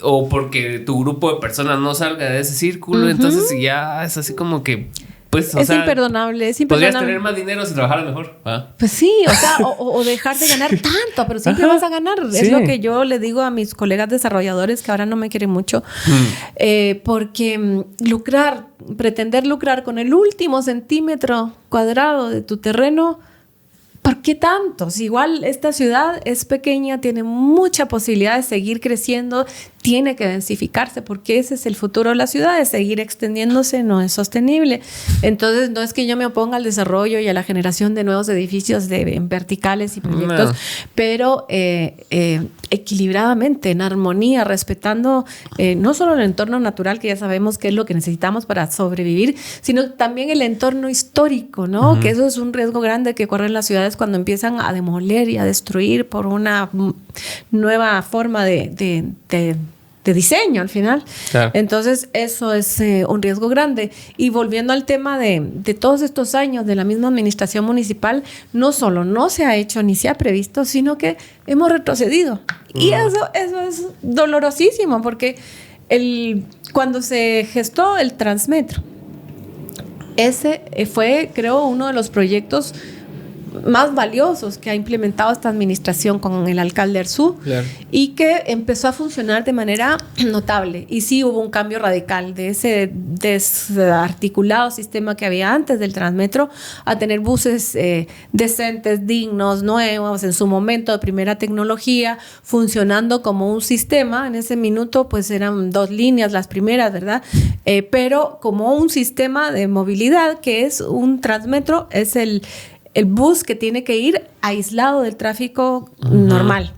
O porque tu grupo de personas no salga de ese círculo. Entonces ya es así como que... Pues,
es imperdonable.
Podrías tener más dinero si trabajaras mejor.
Pues sí, o dejar de ganar tanto, pero siempre vas a ganar. Sí. Es lo que yo le digo a mis colegas desarrolladores que ahora no me quieren mucho. Porque pretender lucrar con el último centímetro cuadrado de tu terreno, ¿por qué tanto? Si igual esta ciudad es pequeña, tiene mucha posibilidad de seguir creciendo, tiene que densificarse porque ese es el futuro de la ciudad, de seguir extendiéndose, no es sostenible. Entonces, no es que yo me oponga al desarrollo y a la generación de nuevos edificios en verticales y proyectos, pero equilibradamente, en armonía, respetando no solo el entorno natural, que ya sabemos que es lo que necesitamos para sobrevivir, sino también el entorno histórico, ¿no? Uh-huh. Que eso es un riesgo grande que corren las ciudades cuando empiezan a demoler y a destruir por una nueva forma de diseño al final. Claro. Entonces eso es un riesgo grande. Y volviendo al tema de todos estos años de la misma administración municipal, no solo no se ha hecho ni se ha previsto, sino que hemos retrocedido. Y eso es dolorosísimo porque cuando se gestó el Transmetro, ese fue, creo, uno de los proyectos más valiosos que ha implementado esta administración con el alcalde Arzú, claro, y que empezó a funcionar de manera notable. Y sí hubo un cambio radical de ese desarticulado sistema que había antes del Transmetro a tener buses decentes, dignos, nuevos, en su momento de primera tecnología, funcionando como un sistema. En ese minuto pues eran 2 líneas las primeras, ¿verdad? Pero como un sistema de movilidad que es un Transmetro, es el bus que tiene que ir aislado del tráfico normal.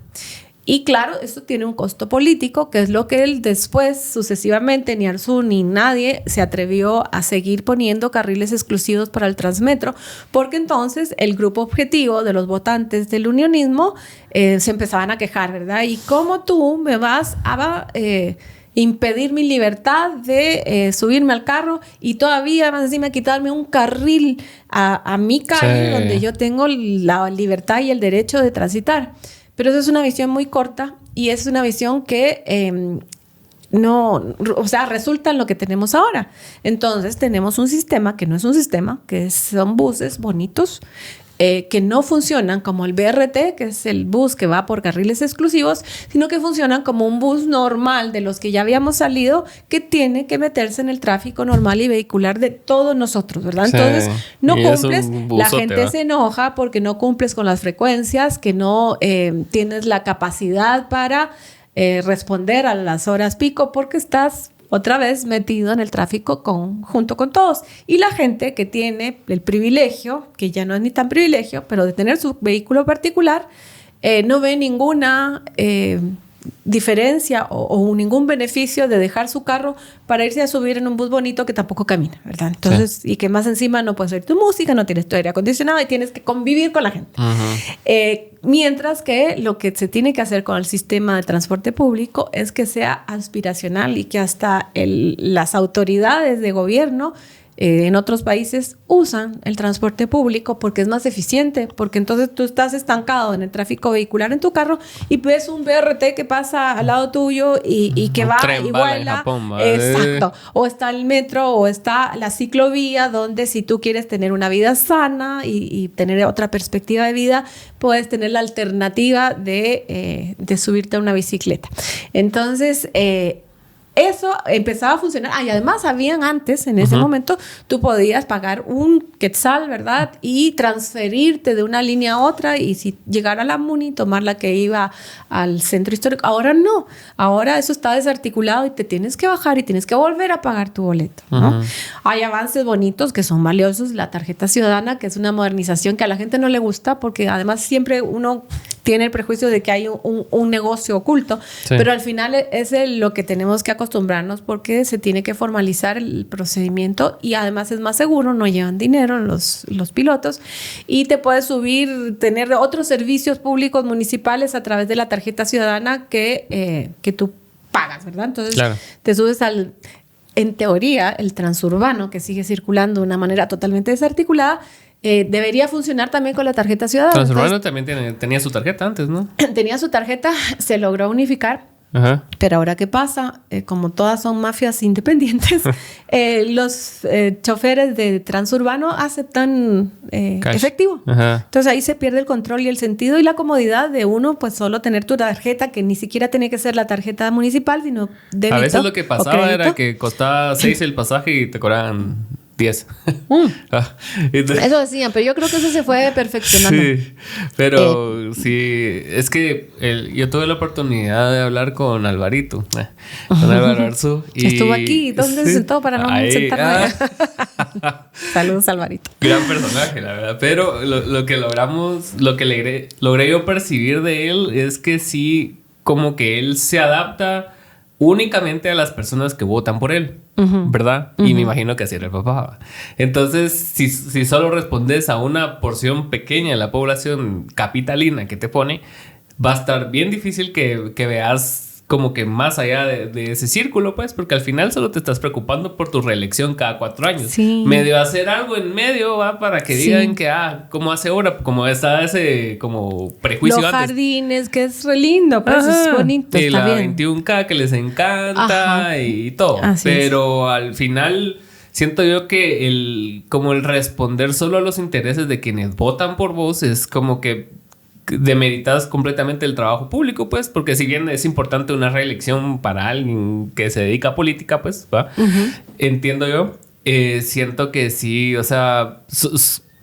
Y claro, esto tiene un costo político, que es lo que él después, sucesivamente, ni Arzú ni nadie se atrevió a seguir poniendo carriles exclusivos para el Transmetro, porque entonces el grupo objetivo de los votantes del unionismo se empezaban a quejar, ¿verdad? ¿Y cómo tú me vas a impedir mi libertad de subirme al carro y todavía más encima quitarme un carril a mi calle, sí, donde yo tengo la libertad y el derecho de transitar? Pero eso es una visión muy corta y es una visión que no, o sea, resulta en lo que tenemos ahora. Entonces tenemos un sistema que no es un sistema, que son buses bonitos, que no funcionan como el BRT, que es el bus que va por carriles exclusivos, sino que funcionan como un bus normal de los que ya habíamos salido, que tiene que meterse en el tráfico normal y vehicular de todos nosotros, ¿verdad? Sí. Entonces, no cumples, la gente se enoja porque no cumples con las frecuencias, que no tienes la capacidad para responder a las horas pico, porque estás otra vez metido en el tráfico junto con todos. Y la gente que tiene el privilegio, que ya no es ni tan privilegio, pero de tener su vehículo particular, no ve ninguna diferencia o ningún beneficio de dejar su carro para irse a subir en un bus bonito que tampoco camina, ¿verdad? Entonces, sí, y que más encima no puedes oír tu música, no tienes tu aire acondicionado y tienes que convivir con la gente. Mientras que lo que se tiene que hacer con el sistema de transporte público es que sea aspiracional y que hasta las autoridades de gobierno en otros países usan el transporte público porque es más eficiente, porque entonces tú estás estancado en el tráfico vehicular en tu carro y ves un BRT que pasa al lado tuyo y que va y vuela. Exacto. O está el metro o está la ciclovía, donde si tú quieres tener una vida sana y tener otra perspectiva de vida, puedes tener la alternativa de subirte a una bicicleta. Entonces, eso empezaba a funcionar. Y además habían antes, en ese momento, tú podías pagar un quetzal, ¿verdad? Y transferirte de una línea a otra y si llegara a la Muni, tomar la que iba al centro histórico. Ahora no. Ahora eso está desarticulado y te tienes que bajar y tienes que volver a pagar tu boleto, ¿no? Hay avances bonitos que son valiosos. La tarjeta ciudadana, que es una modernización que a la gente no le gusta porque además siempre uno tiene el prejuicio de que hay un negocio oculto, sí, pero al final es lo que tenemos que acostumbrarnos porque se tiene que formalizar el procedimiento y además es más seguro, no llevan dinero los pilotos y te puedes subir, tener otros servicios públicos municipales a través de la tarjeta ciudadana que tú pagas, ¿verdad? Entonces, claro, te subes en teoría, el transurbano que sigue circulando de una manera totalmente desarticulada, debería funcionar también con la tarjeta ciudadana.
Transurbano también tenía su tarjeta antes, ¿no?
Tenía su tarjeta, se logró unificar. Ajá. Pero ahora, ¿qué pasa? Como todas son mafias independientes, los choferes de Transurbano aceptan efectivo. Ajá. Entonces ahí se pierde el control y el sentido y la comodidad de uno, pues solo tener tu tarjeta, que ni siquiera tenía que ser la tarjeta municipal, sino débito.
A veces lo que pasaba era que costaba 6 el pasaje y te cobraban 10.
Eso decían, pero yo creo que eso se fue perfeccionando.
Sí, pero sí, es que yo tuve la oportunidad de hablar con Alvarito, con Álvaro Arzú.
Estuvo aquí, ¿dónde se sentó para no sentarme? Saludos, Alvarito.
Gran personaje, la verdad. Pero lo que logramos, lo que logré yo percibir de él es que sí, como que él se adapta únicamente a las personas que votan por él, ¿verdad? Y me imagino que así era el papá. Entonces, si solo respondes a una porción pequeña de la población capitalina que te pone, va a estar bien difícil que veas como que más allá de ese círculo, pues, porque al final solo te estás preocupando por tu reelección cada 4 años. Sí. Medio hacer algo en medio, ¿va? Para que digan que, como hace ahora, como está ese como prejuicio
los
antes.
Jardines, que es re lindo, pues es bonito,
y está la bien. 21K que les encanta. Ajá. Y todo. Así pero es. Al final siento yo que como el responder solo a los intereses de quienes votan por vos es como que demeritas completamente el trabajo público, pues, porque si bien es importante una reelección para alguien que se dedica a política, pues, ¿va? Entiendo yo, siento que sí, o sea,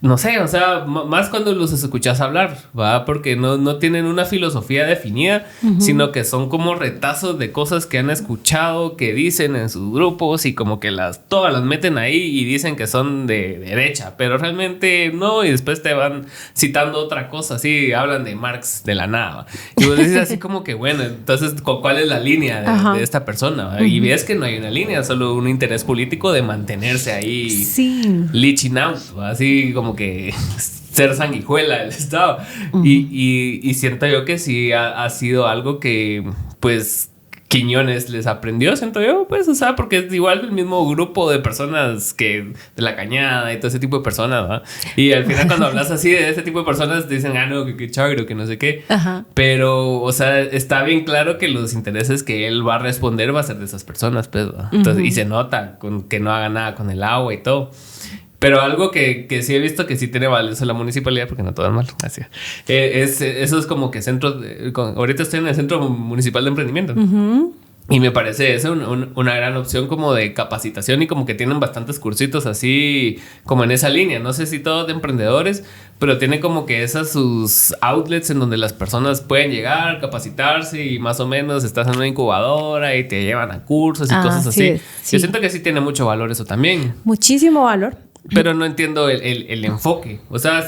no sé, o sea, más cuando los escuchas hablar, ¿va? Porque no tienen una filosofía definida, sino que son como retazos de cosas que han escuchado, que dicen en sus grupos y como que todas las meten ahí y dicen que son de derecha, pero realmente no, y después te van citando otra cosa, así, hablan de Marx de la nada, ¿va? Y vos dices así como que, bueno, entonces, ¿cuál es la línea de esta persona? ¿Va? Y ves que no hay una línea, solo un interés político de mantenerse ahí,
sí,
leeching out, ¿va? Así como que ser sanguijuela del Estado. Y siento yo que sí ha sido algo que, pues, Quiñones les aprendió, siento yo, pues, o sea, porque es igual el mismo grupo de personas que de la Cañada y todo ese tipo de personas, ¿va? Y al final cuando hablas así de ese tipo de personas dicen, no, que chagro, que no sé qué. Pero, o sea, está bien claro que los intereses que él va a responder va a ser de esas personas, pues, ¿va? Entonces, y se nota que no haga nada con el agua y todo. Pero algo que sí he visto que sí tiene valioso la municipalidad, porque no todo es malo, así eso es como que ahorita estoy en el Centro Municipal de Emprendimiento. Y me parece eso una gran opción como de capacitación y como que tienen bastantes cursitos así como en esa línea. No sé si todos de emprendedores, pero tiene como que esas sus outlets en donde las personas pueden llegar, capacitarse y más o menos estás en una incubadora y te llevan a cursos y cosas así. Sí. Yo siento que sí tiene mucho valor eso también.
Muchísimo valor.
Pero no entiendo el enfoque. O sea,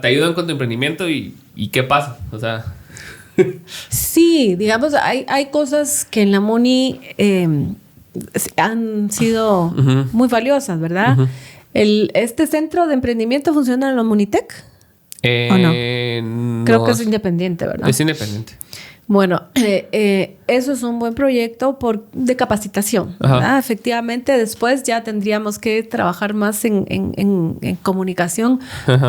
te ayudan con tu emprendimiento y ¿qué pasa? O sea...
Sí, digamos, hay cosas que en la MUNI han sido muy valiosas, ¿verdad? ¿Este centro de emprendimiento funciona en la Munitec? ¿O no? Creo que es independiente, ¿verdad?
Es independiente.
Bueno, eso es un buen proyecto de capacitación, ¿verdad? Efectivamente, después ya tendríamos que trabajar más en comunicación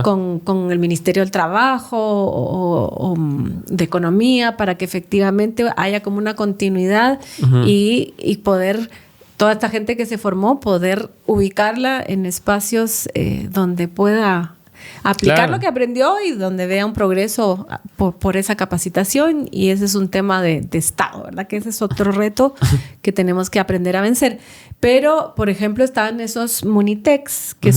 con el Ministerio del Trabajo o de Economía para que efectivamente haya como una continuidad y poder, toda esta gente que se formó, poder ubicarla en espacios donde pueda aplicar lo que aprendió y donde vea un progreso por esa capacitación, y ese es un tema de Estado, ¿verdad? Que ese es otro reto que tenemos que aprender a vencer. Pero, por ejemplo, están esos Munitecs que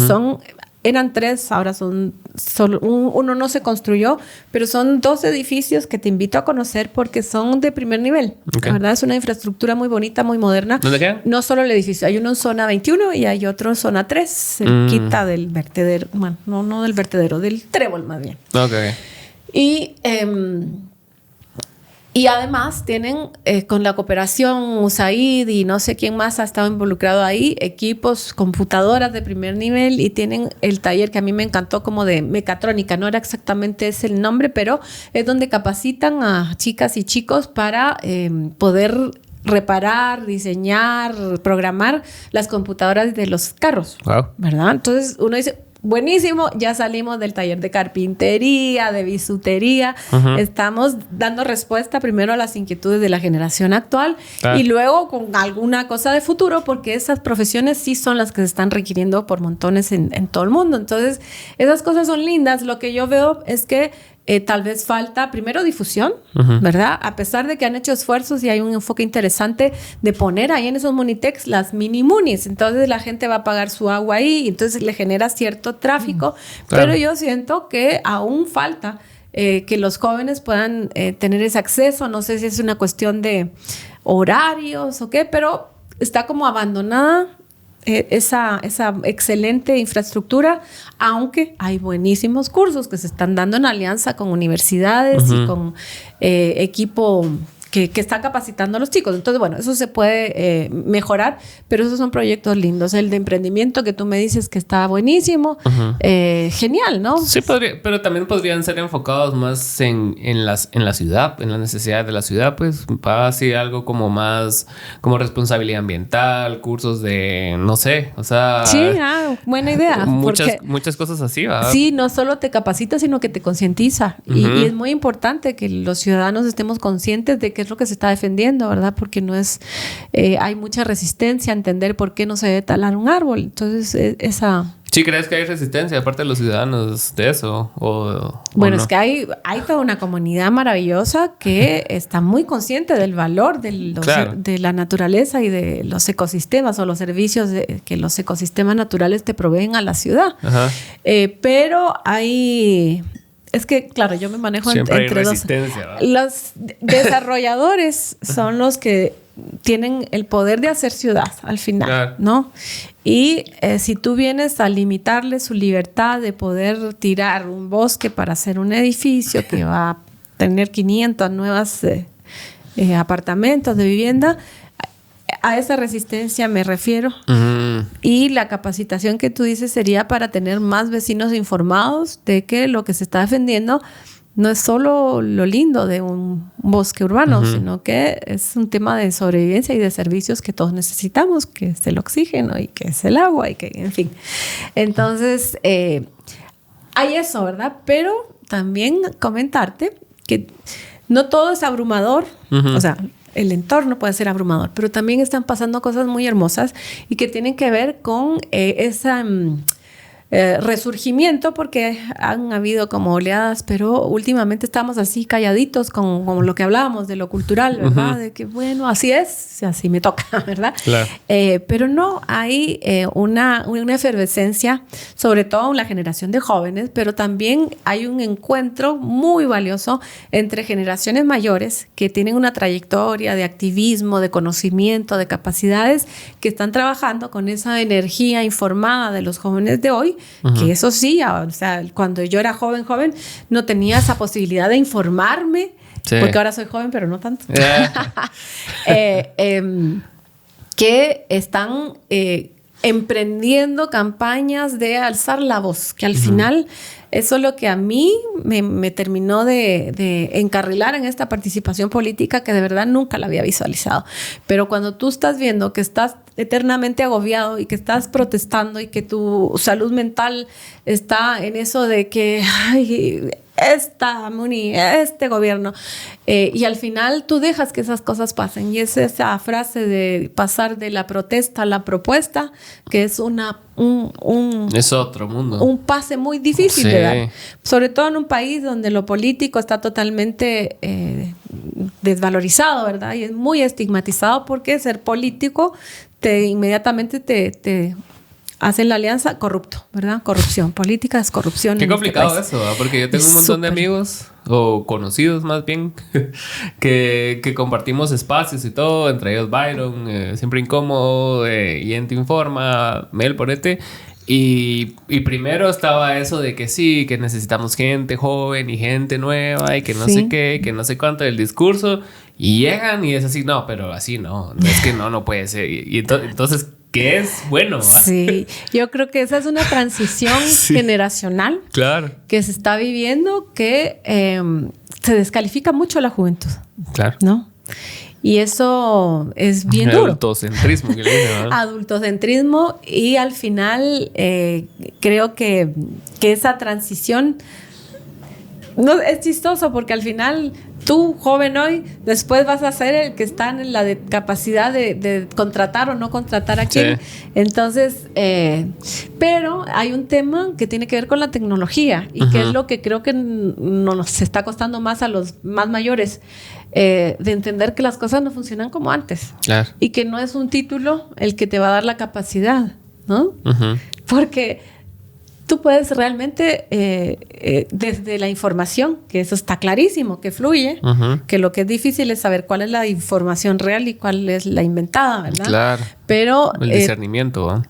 eran 3, ahora son solo uno no se construyó, pero son 2 edificios que te invito a conocer porque son de primer nivel. La verdad es una infraestructura muy bonita, muy moderna.
¿Dónde quedan?
No solo el edificio, hay uno en zona 21 y hay otro en zona 3, cerquita del vertedero, bueno, no del vertedero, del trébol más bien. Y además tienen con la cooperación USAID y no sé quién más ha estado involucrado ahí, equipos, computadoras de primer nivel, y tienen el taller que a mí me encantó como de mecatrónica, no era exactamente ese el nombre, pero es donde capacitan a chicas y chicos para poder reparar, diseñar, programar las computadoras de los carros, ¿verdad? Entonces uno dice... Buenísimo, ya salimos del taller de carpintería, de bisutería. Estamos dando respuesta primero a las inquietudes de la generación actual y luego con alguna cosa de futuro, porque esas profesiones sí son las que se están requiriendo por montones en todo el mundo. Entonces, esas cosas son lindas. Lo que yo veo es que tal vez falta primero difusión, ¿verdad? A pesar de que han hecho esfuerzos y hay un enfoque interesante de poner ahí en esos Munitecs las mini munis. Entonces la gente va a pagar su agua ahí y entonces le genera cierto tráfico. Pero yo siento que aún falta que los jóvenes puedan tener ese acceso. No sé si es una cuestión de horarios o qué, pero está como abandonada esa excelente infraestructura, aunque hay buenísimos cursos que se están dando en alianza con universidades y con equipo que están capacitando a los chicos. Entonces, bueno, eso se puede mejorar, pero esos son proyectos lindos. El de emprendimiento que tú me dices que está buenísimo, genial, ¿no?
Sí, pero también podrían ser enfocados más en la ciudad, en las necesidades de la ciudad, pues, para así algo como más, como responsabilidad ambiental, cursos de, no sé, o sea...
Sí, buena idea.
Muchas cosas así, ¿verdad?
Sí, no solo te capacita, sino que te concientiza. Y es muy importante que los ciudadanos estemos conscientes de que qué es lo que se está defendiendo, ¿verdad? Porque no es, hay mucha resistencia a entender por qué no se debe talar un árbol. Entonces, esa...
¿Sí crees que hay resistencia aparte de los ciudadanos de eso?
Bueno,
no?
Es que hay toda una comunidad maravillosa que está muy consciente del valor de la naturaleza y de los ecosistemas o los servicios que los ecosistemas naturales te proveen a la ciudad. Ajá. Pero hay... Es que, claro, yo me manejo entre dos. Los desarrolladores son los que tienen el poder de hacer ciudad al final, ¿no? Y si tú vienes a limitarle su libertad de poder tirar un bosque para hacer un edificio que va a tener 500 nuevos apartamentos de vivienda, a esa resistencia me refiero. Uh-huh. Y la capacitación que tú dices sería para tener más vecinos informados de que lo que se está defendiendo no es solo lo lindo de un bosque urbano, uh-huh, sino que es un tema de sobrevivencia y de servicios que todos necesitamos, que es el oxígeno y que es el agua y que, en fin. Entonces, hay eso, ¿verdad? Pero también comentarte que no todo es abrumador, uh-huh, o sea, el entorno puede ser abrumador, pero también están pasando cosas muy hermosas y que tienen que ver con esa resurgimiento, porque han habido como oleadas, pero últimamente estamos así calladitos con lo que hablábamos de lo cultural, ¿verdad? Uh-huh. De que bueno, así es, así me toca, ¿verdad? Claro. Pero no, hay una efervescencia, sobre todo en la generación de jóvenes, pero también hay un encuentro muy valioso entre generaciones mayores que tienen una trayectoria de activismo, de conocimiento, de capacidades, que están trabajando con esa energía informada de los jóvenes de hoy. Uh-huh. Que eso sí, o sea, cuando yo era joven, no tenía esa posibilidad de informarme, sí, porque ahora soy joven, pero no tanto. Que están emprendiendo campañas de alzar la voz, que al uh-huh, final eso es lo que a mí me terminó de encarrilar en esta participación política, que de verdad nunca la había visualizado. Pero cuando tú estás viendo que estás eternamente agobiado y que estás protestando y que tu salud mental está en eso de que este gobierno, y al final tú dejas que esas cosas pasen, y es esa frase de pasar de la protesta a la propuesta, que es
es otro mundo,
un pase muy difícil, sí, de dar, sobre todo en un país donde lo político está totalmente desvalorizado, ¿verdad? Y es muy estigmatizado, porque ser político inmediatamente te hacen la alianza corrupto, ¿verdad? Corrupción. Política es corrupción.
Qué complicado eso, ¿verdad? Porque yo tengo un montón de amigos, o conocidos más bien, que compartimos espacios y todo, entre ellos Byron, Siempre Incómodo, Yente Informa, Mel Porete. Y primero estaba eso de que sí, que necesitamos gente joven y gente nueva y que no sé qué, que no sé cuánto del discurso. Y llegan y es así, no, pero así no es que no puede ser. Y entonces, ¿qué es bueno? ¿Va?
Sí, yo creo que esa es una transición generacional, claro, que se está viviendo, que se descalifica mucho a la juventud. Claro. ¿No? Y eso es bien duro.
Adultocentrismo. Que le dicen, ¿no?
Adultocentrismo, y al final creo que esa transición no es chistoso, porque al final tú, joven hoy, después vas a ser el que está en la capacidad de contratar o no contratar a quién. Sí. Entonces, pero hay un tema que tiene que ver con la tecnología, y uh-huh, que es lo que creo que nos está costando más a los más mayores, de entender que las cosas no funcionan como antes. Claro. Y que no es un título el que te va a dar la capacidad, ¿no? Uh-huh. Porque tú puedes realmente, desde la información, que eso está clarísimo, que fluye, uh-huh, que lo que es difícil es saber cuál es la información real y cuál es la inventada, ¿verdad?
Claro.
Pero
el discernimiento,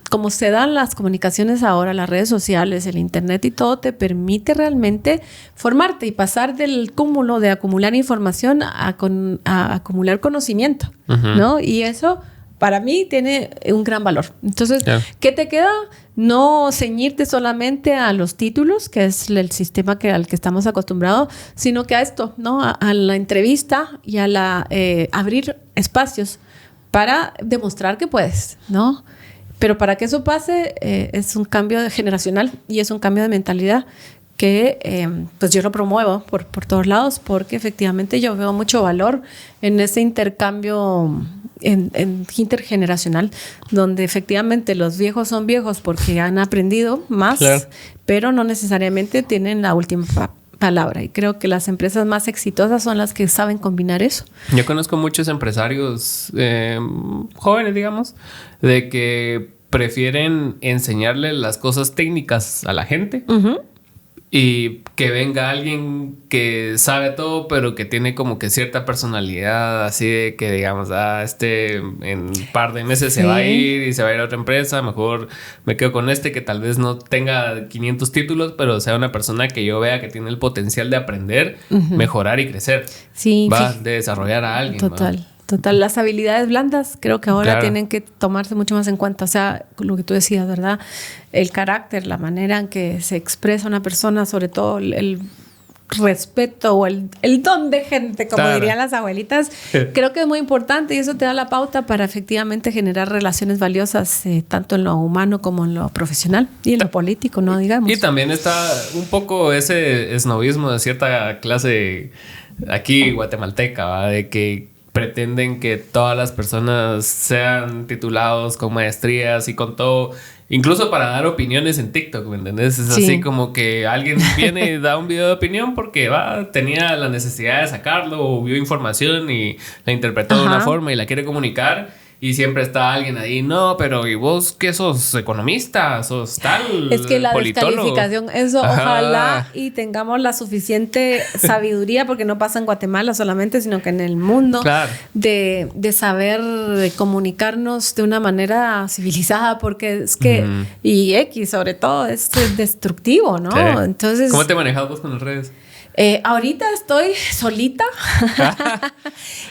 como se dan las comunicaciones ahora, las redes sociales, el internet y todo, te permite realmente formarte y pasar del cúmulo de acumular información a acumular conocimiento, uh-huh, ¿no? Y eso, para mí, tiene un gran valor. Entonces, yeah, ¿qué te queda? No ceñirte solamente a los títulos, que es el sistema al que estamos acostumbrados, sino que a esto, ¿no? A la entrevista y a abrir espacios para demostrar que puedes, ¿no? Pero para que eso pase, es un cambio generacional y es un cambio de mentalidad que pues yo lo promuevo por todos lados, porque efectivamente yo veo mucho valor en ese intercambio intergeneracional, donde efectivamente los viejos son viejos porque han aprendido más, claro, pero no necesariamente tienen la última palabra. Y creo que las empresas más exitosas son las que saben combinar eso.
Yo conozco muchos empresarios jóvenes, digamos, de que prefieren enseñarle las cosas técnicas a la gente. Uh-huh. Y que venga alguien que sabe todo, pero que tiene como que cierta personalidad, así de que digamos, en un par de meses se va a ir y se va a ir a otra empresa, mejor me quedo con que tal vez no tenga 500 títulos, pero sea una persona que yo vea que tiene el potencial de aprender, uh-huh, mejorar y crecer.
Sí.
De desarrollar a alguien.
Total. Total, las habilidades blandas creo que ahora tienen que tomarse mucho más en cuenta. O sea, lo que tú decías, ¿verdad? El carácter, la manera en que se expresa una persona, sobre todo el respeto o el don de gente, como dirían las abuelitas, creo que es muy importante y eso te da la pauta para efectivamente generar relaciones valiosas, tanto en lo humano como en lo profesional y en lo político, ¿no? Digamos.
Y también está un poco ese esnovismo de cierta clase aquí guatemalteca, ¿va? De que pretenden que todas las personas sean titulados con maestrías y con todo, incluso para dar opiniones en TikTok, ¿me entendés? Es así como que alguien viene y da un video de opinión porque tenía la necesidad de sacarlo o vio información y la interpretó de una forma y la quiere comunicar. Y siempre está alguien ahí, no, pero ¿y vos qué sos? ¿Economista? ¿Sos tal?
Es que la descalificación, eso ojalá y tengamos la suficiente sabiduría, porque no pasa en Guatemala solamente, sino que en el mundo, claro, de saber comunicarnos de una manera civilizada, porque es que, y X sobre todo, es destructivo, ¿no?
Sí.
Entonces,
¿cómo te manejas vos con las redes?
Ahorita estoy solita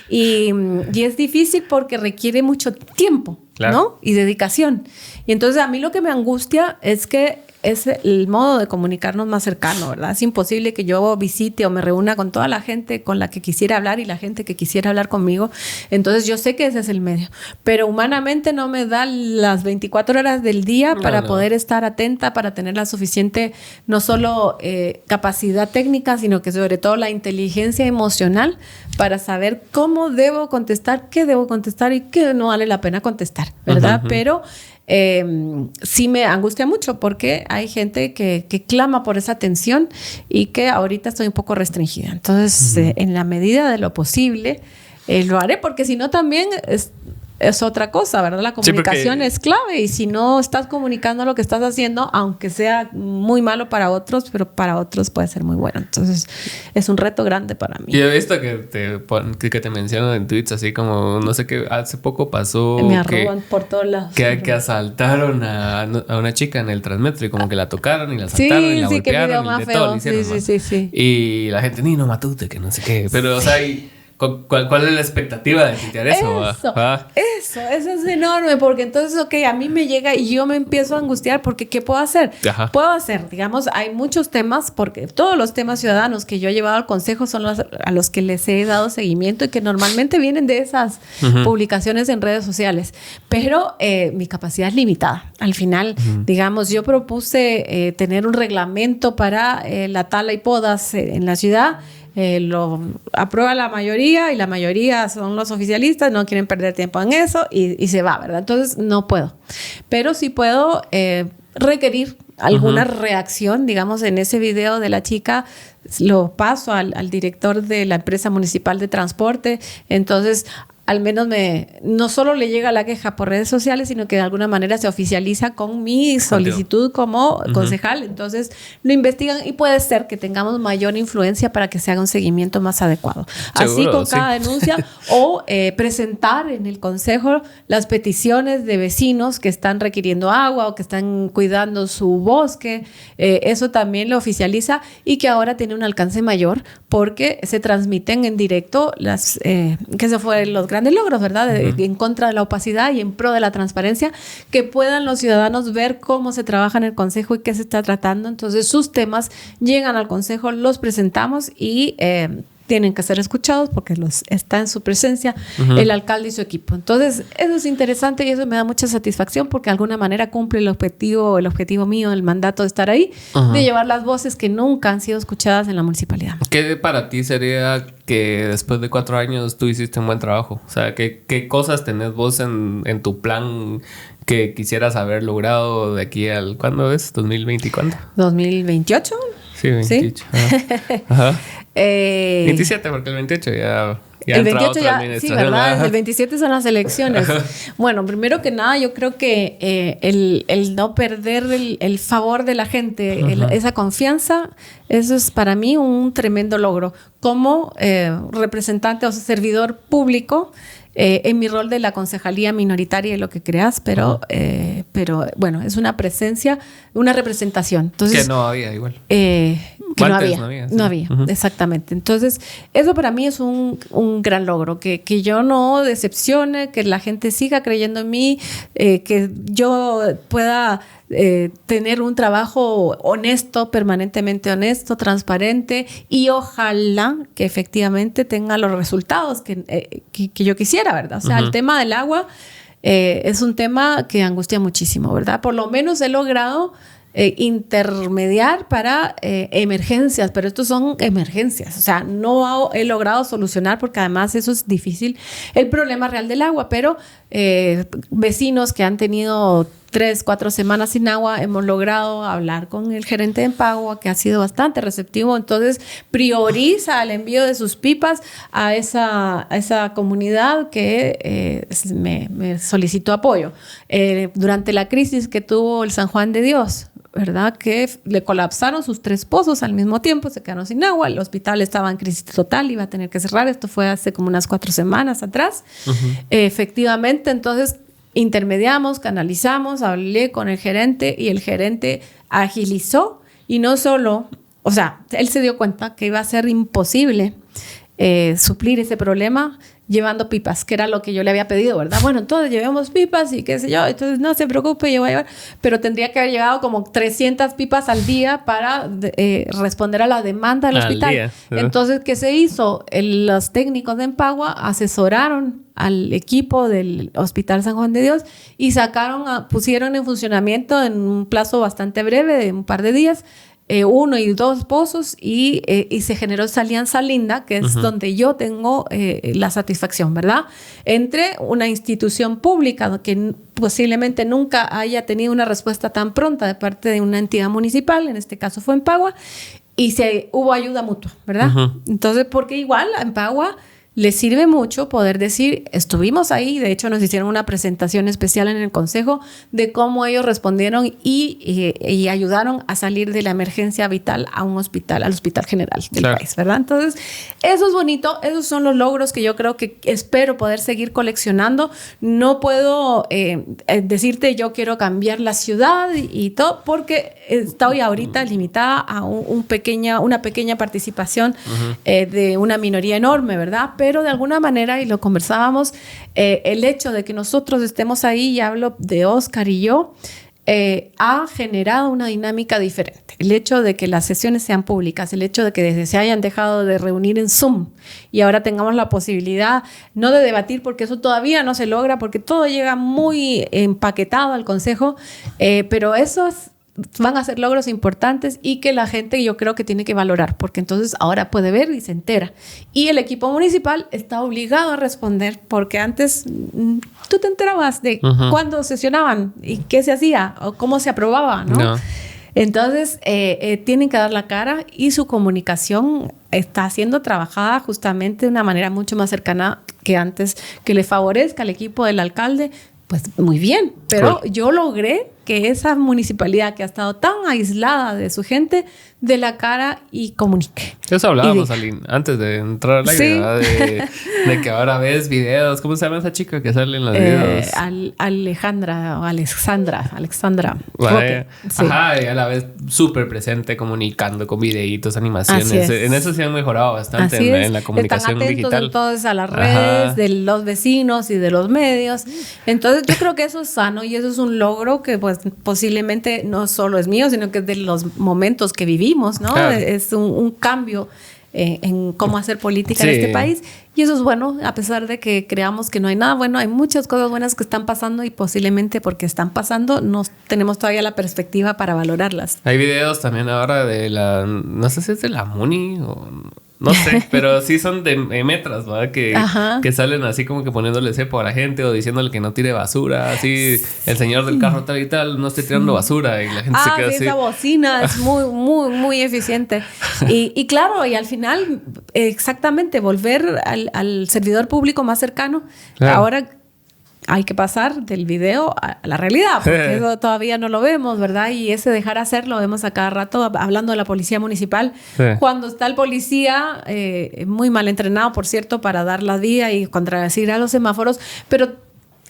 y es difícil porque requiere mucho tiempo, claro, ¿no? Y dedicación. Y entonces a mí lo que me angustia es que es el modo de comunicarnos más cercano, ¿verdad? Es imposible que yo visite o me reúna con toda la gente con la que quisiera hablar y la gente que quisiera hablar conmigo. Entonces yo sé que ese es el medio, pero humanamente no me da las 24 horas del día para poder estar atenta, para tener la suficiente, no solo capacidad técnica, sino que sobre todo la inteligencia emocional para saber cómo debo contestar, qué debo contestar y qué no vale la pena contestar, ¿verdad? Uh-huh. Pero sí me angustia mucho porque hay gente que clama por esa atención y que ahorita estoy un poco restringida. Entonces, en la medida de lo posible, lo haré, porque si no también es otra cosa, ¿verdad? La comunicación es clave y si no estás comunicando lo que estás haciendo, aunque sea muy malo para otros, pero para otros puede ser muy bueno. Entonces, es un reto grande para mí.
Y he visto que te mencionan en tweets así como, no sé qué, hace poco pasó...
Me arroban por todos lados.
Que asaltaron a una chica en el Transmetro y como que la tocaron y la asaltaron y la golpearon y de todo le hicieron. Sí. Y la gente, ni no matute, que no sé qué. Pero, o sea, ¿cuál es la expectativa de tuitear eso?
Eso es enorme, porque entonces, a mí me llega y yo me empiezo a angustiar porque ¿qué puedo hacer? Ajá. Puedo hacer, digamos, hay muchos temas, porque todos los temas ciudadanos que yo he llevado al consejo son a los que les he dado seguimiento y que normalmente vienen de esas publicaciones en redes sociales, pero mi capacidad es limitada. Al final, digamos, yo propuse tener un reglamento para la tala y podas en la ciudad. Lo aprueba la mayoría y la mayoría son los oficialistas, no quieren perder tiempo en eso y se va, ¿verdad? Entonces no puedo, pero sí puedo requerir alguna reacción. Digamos, en ese video de la chica lo paso al director de la empresa municipal de transporte, entonces al menos no solo le llega la queja por redes sociales, sino que de alguna manera se oficializa con mi solicitud como concejal. Entonces lo investigan y puede ser que tengamos mayor influencia para que se haga un seguimiento más adecuado. Seguro, así con cada denuncia o presentar en el consejo las peticiones de vecinos que están requiriendo agua o que están cuidando su bosque. Eso también lo oficializa y que ahora tiene un alcance mayor porque se transmiten en directo que se fueron los grandes logros, ¿verdad? En contra de la opacidad y en pro de la transparencia, que puedan los ciudadanos ver cómo se trabaja en el consejo y qué se está tratando. Entonces sus temas llegan al consejo, los presentamos y tienen que ser escuchados porque está en su presencia el alcalde y su equipo. Entonces, eso es interesante y eso me da mucha satisfacción porque de alguna manera cumple el objetivo mío, el mandato de estar ahí, de llevar las voces que nunca han sido escuchadas en la municipalidad.
¿Qué para ti sería que después de 4 años tú hiciste un buen trabajo? O sea, ¿qué cosas tenés vos en tu plan que quisieras haber logrado de aquí al... ¿Cuándo es? ¿2020 y cuándo?
2028.
Sí, 28. ¿Sí? Ajá. 27, porque el 28 ya
el 28 ya, sí, ¿verdad? Ajá. El 27 son las elecciones. Bueno, primero que nada, yo creo que el no perder el favor de la gente, esa confianza, eso es para mí un tremendo logro. Como representante o servidor público, en mi rol de la concejalía minoritaria y lo que creas, pero bueno, es una presencia, una representación. Entonces,
que no había igual.
Que no había, exactamente. Entonces, eso para mí es un gran logro, que yo no decepcione, que la gente siga creyendo en mí, que yo pueda tener un trabajo honesto, permanentemente honesto, transparente y ojalá que efectivamente tenga los resultados que yo quisiera, ¿verdad? O sea, el tema del agua es un tema que angustia muchísimo, ¿verdad? Por lo menos he logrado intermediar para emergencias, pero estos son emergencias, o sea, no he logrado solucionar porque además eso es difícil, el problema real del agua, pero vecinos que han tenido 3-4 semanas sin agua, hemos logrado hablar con el gerente de Empagua, que ha sido bastante receptivo, entonces prioriza el envío de sus pipas a esa comunidad que me solicitó apoyo. Durante la crisis que tuvo el San Juan de Dios, ¿verdad? Que le colapsaron sus 3 pozos al mismo tiempo, se quedaron sin agua, el hospital estaba en crisis total, iba a tener que cerrar, esto fue hace como unas 4 semanas atrás. Efectivamente, entonces intermediamos, canalizamos, hablé con el gerente y el gerente agilizó y no solo, o sea, él se dio cuenta que iba a ser imposible suplir ese problema llevando pipas, que era lo que yo le había pedido, ¿verdad? Bueno, entonces llevamos pipas y qué sé yo, entonces no se preocupe, yo voy a llevar, pero tendría que haber llegado como 300 pipas al día para responder a la demanda del hospital. Día, ¿no? Entonces, ¿qué se hizo? Los técnicos de Empagua asesoraron al equipo del Hospital San Juan de Dios y pusieron en funcionamiento en un plazo bastante breve, de un par de días, 1 y 2 pozos y se generó esa alianza linda que es donde yo tengo la satisfacción, ¿verdad? Entre una institución pública que posiblemente nunca haya tenido una respuesta tan pronta de parte de una entidad municipal, en este caso fue Empagua, y hubo ayuda mutua, ¿verdad? Entonces, porque igual a Empagua les sirve mucho poder decir, estuvimos ahí, de hecho nos hicieron una presentación especial en el consejo de cómo ellos respondieron y ayudaron a salir de la emergencia vital al hospital general del país, ¿verdad? Entonces, eso es bonito, esos son los logros que yo creo que espero poder seguir coleccionando. No puedo decirte yo quiero cambiar la ciudad y todo, porque estoy ahorita limitada a una pequeña participación de una minoría enorme, ¿verdad? Pero de alguna manera, y lo conversábamos, el hecho de que nosotros estemos ahí, y hablo de Oscar y yo, ha generado una dinámica diferente. El hecho de que las sesiones sean públicas, el hecho de que se hayan dejado de reunir en Zoom y ahora tengamos la posibilidad no de debatir, porque eso todavía no se logra, porque todo llega muy empaquetado al consejo, pero esos van a ser logros importantes y que la gente yo creo que tiene que valorar, porque entonces ahora puede ver y se entera. Y el equipo municipal está obligado a responder, porque antes tú te enterabas de cuándo sesionaban y qué se hacía o cómo se aprobaba, ¿no? Entonces, tienen que dar la cara y su comunicación está siendo trabajada justamente de una manera mucho más cercana que antes, que le favorezca al equipo del alcalde. Pues muy bien, pero yo logré que esa municipalidad que ha estado tan aislada de su gente dé la cara y comunique.
Eso hablábamos, Aline, antes de entrar al aire, ¿verdad? De que ahora ves videos. ¿Cómo se llama esa chica que sale en los videos?
Alexandra.
Vale. Sí. Ajá, y a la vez súper presente, comunicando con videitos, animaciones. En eso se han mejorado bastante en la comunicación digital. Están atentos
entonces a las redes de los vecinos y de los medios. Entonces yo creo que eso es sano y eso es un logro que pues posiblemente no solo es mío, sino que es de los momentos que vivimos, ¿no? Claro. Es un cambio en cómo hacer política en este país. Y eso es bueno, a pesar de que creamos que no hay nada bueno, hay muchas cosas buenas que están pasando y posiblemente porque están pasando no tenemos todavía la perspectiva para valorarlas.
Hay videos también ahora de no sé si es de la MUNI o... No sé, pero sí son de metras, ¿verdad? Que salen así como que poniéndole cepo a la gente o diciéndole que no tire basura. Así, el señor del carro tal y tal no esté tirando basura y la gente se queda así.
Esa bocina es muy eficiente. Y claro, y al final, exactamente, volver al servidor público más cercano. Claro. Ahora hay que pasar del video a la realidad, porque eso todavía no lo vemos, ¿verdad? Y ese dejar hacer lo vemos a cada rato hablando de la policía municipal. Cuando está el policía, muy mal entrenado, por cierto, para dar la vía y contradecir a los semáforos, pero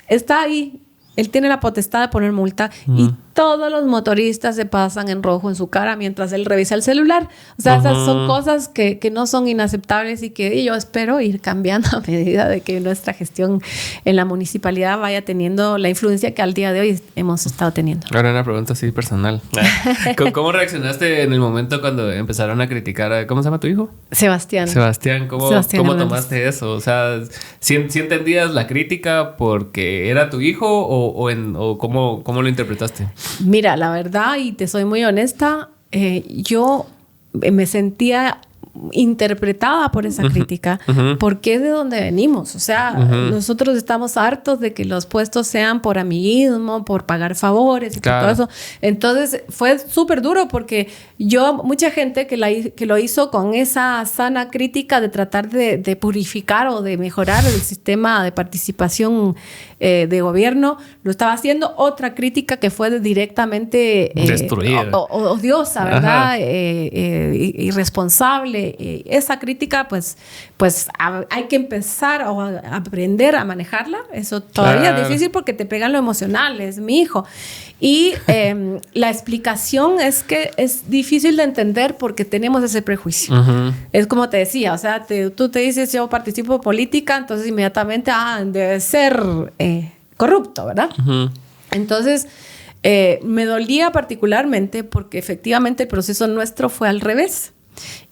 está ahí. Él tiene la potestad de poner multa y todos los motoristas se pasan en rojo en su cara mientras él revisa el celular. O sea, esas son cosas que no son inaceptables y que yo espero ir cambiando a medida de que nuestra gestión en la municipalidad vaya teniendo la influencia que al día de hoy hemos estado teniendo.
Ahora una pregunta así personal. ¿Cómo reaccionaste en el momento cuando empezaron a criticar ¿cómo se llama tu hijo?
Sebastián.
¿Cómo tomaste eso? O sea, ¿sí entendías la crítica porque era tu hijo o cómo lo interpretaste?
Mira, la verdad, y te soy muy honesta, yo me sentía interpretada por esa crítica, porque es de donde venimos. O sea, nosotros estamos hartos de que los puestos sean por amiguismo, por pagar favores y todo eso. Entonces fue súper duro porque mucha gente que lo hizo con esa sana crítica de tratar de purificar o de mejorar el sistema de participación de gobierno, lo estaba haciendo. Otra crítica que fue directamente odiosa, ¿verdad? Irresponsable. Esa crítica, pues hay que empezar a aprender a manejarla. Eso todavía es difícil porque te pegan lo emocional, es mi hijo. Y la explicación es que es difícil de entender porque tenemos ese prejuicio. Es como te decía, o sea, tú te dices, yo participo en política, entonces inmediatamente, debe ser corrupto, ¿verdad? Entonces, me dolía particularmente porque efectivamente el proceso nuestro fue al revés.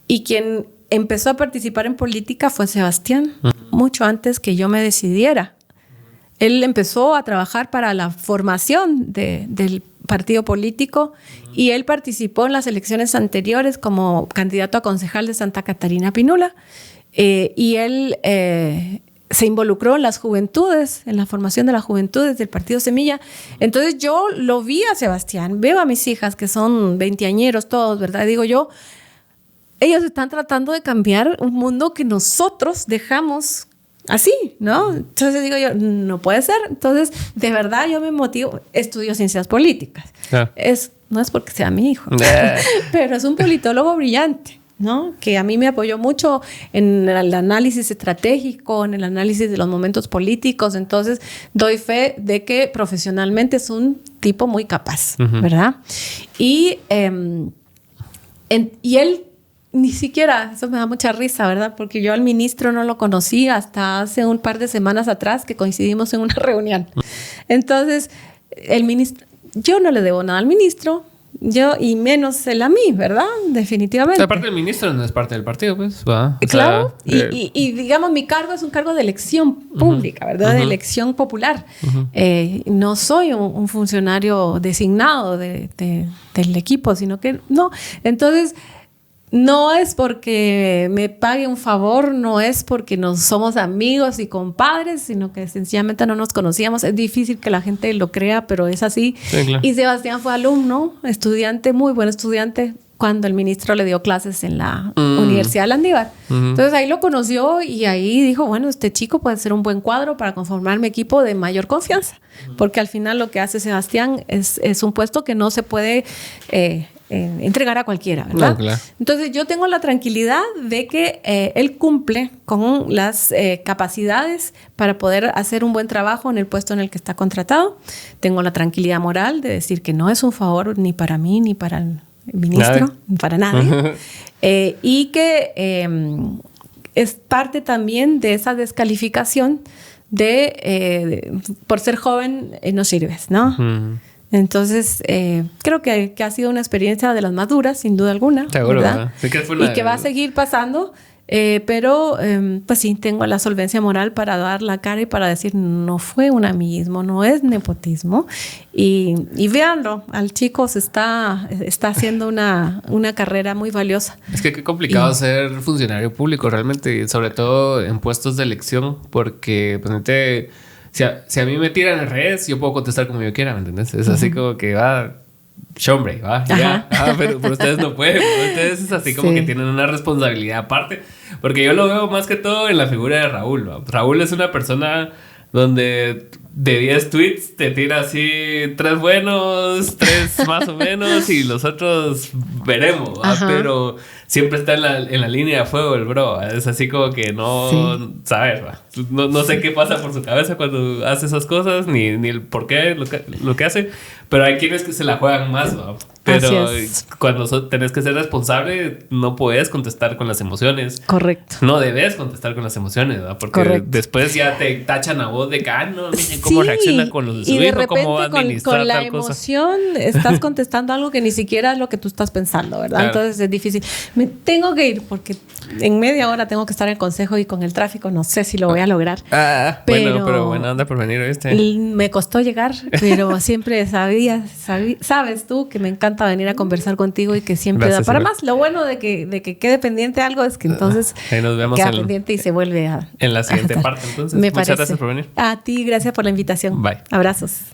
Y quien empezó a participar en política fue Sebastián, mucho antes que yo me decidiera. Él empezó a trabajar para la formación del partido político y él participó en las elecciones anteriores como candidato a concejal de Santa Catarina Pinula. Y él se involucró en las juventudes, en la formación de las juventudes del Partido Semilla. Entonces yo lo vi a Sebastián, veo a mis hijas que son veinteañeros todos, ¿verdad? Digo yo, ellos están tratando de cambiar un mundo que nosotros dejamos así, ¿no? Entonces digo yo, no puede ser. Entonces, de verdad, yo me motivo. Estudio ciencias políticas. No es porque sea mi hijo, pero es un politólogo brillante, ¿no? Que a mí me apoyó mucho en el análisis estratégico, en el análisis de los momentos políticos. Entonces, doy fe de que profesionalmente es un tipo muy capaz, ¿verdad? Y él ni siquiera, eso me da mucha risa, ¿verdad? Porque yo al ministro no lo conocí hasta hace un par de semanas atrás que coincidimos en una reunión. Entonces, el ministro, yo no le debo nada al ministro, y menos él a mí, ¿verdad? Definitivamente.
Aparte del ministro no es parte del partido, pues.
Claro, y digamos, mi cargo es un cargo de elección pública, ¿verdad? De elección popular. No soy un funcionario designado del equipo, sino que no. Entonces, no es porque me pague un favor, no es porque nos somos amigos y compadres, sino que sencillamente no nos conocíamos. Es difícil que la gente lo crea, pero es así. Sí, claro. Y Sebastián fue alumno, estudiante, muy buen estudiante, cuando el ministro le dio clases en la Universidad de Landívar. Entonces ahí lo conoció y ahí dijo, bueno, este chico puede ser un buen cuadro para conformar mi equipo de mayor confianza. Porque al final lo que hace Sebastián es un puesto que no se puede entregar a cualquiera, ¿verdad? No, claro. Entonces yo tengo la tranquilidad de que él cumple con las capacidades para poder hacer un buen trabajo en el puesto en el que está contratado. Tengo la tranquilidad moral de decir que no es un favor ni para mí ni para el ministro, ni para nadie. Y que es parte también de esa descalificación de por ser joven no sirves, ¿no? Entonces, creo que ha sido una experiencia de las más duras, sin duda alguna.
Seguro,
¿verdad? Sí que y que va a seguir pasando. Pero pues sí, tengo la solvencia moral para dar la cara y para decir no fue un amiguismo, no es nepotismo. Y véanlo, al chico se está haciendo una carrera muy valiosa.
Es que qué complicado ser funcionario público realmente, sobre todo en puestos de elección, porque pues, si a mí me tiran en redes, yo puedo contestar como yo quiera, ¿me entiendes? Es así como que va... Hombre, va, ya. Pero ustedes no pueden. Ustedes es así como que tienen una responsabilidad aparte. Porque yo lo veo más que todo en la figura de Raúl, ¿va? Raúl es una persona donde de 10 tweets te tira así 3 buenos, 3 más o menos y los otros veremos, ¿va? Pero siempre está en la línea de fuego el bro, ¿va? Es así como que no sabes, ¿va? No sé qué pasa por su cabeza cuando hace esas cosas, ni el por qué lo que hace, pero hay quienes que se la juegan más, ¿va? Pero cuando tenés que ser responsable, no puedes contestar con las emociones.
Correcto.
No debes contestar con las emociones, ¿verdad? Porque después ya te tachan a vos de que, no, miren cómo reacciona con los de su hijo, cómo va a administrar
con la emoción estás contestando algo que ni siquiera es lo que tú estás pensando, ¿verdad? Claro. Entonces es difícil. Me tengo que ir porque en media hora tengo que estar en el consejo y con el tráfico no sé si lo voy a lograr.
Pero bueno, anda por venir, ¿viste?
Me costó llegar, pero siempre sabes tú que me encanta venir a conversar contigo y que siempre da para más. Lo bueno de que quede pendiente algo es que entonces
ahí nos vemos
queda pendiente y se vuelve
en la siguiente parte. Entonces, muchas gracias por venir.
A ti, gracias por la invitación.
Bye.
Abrazos.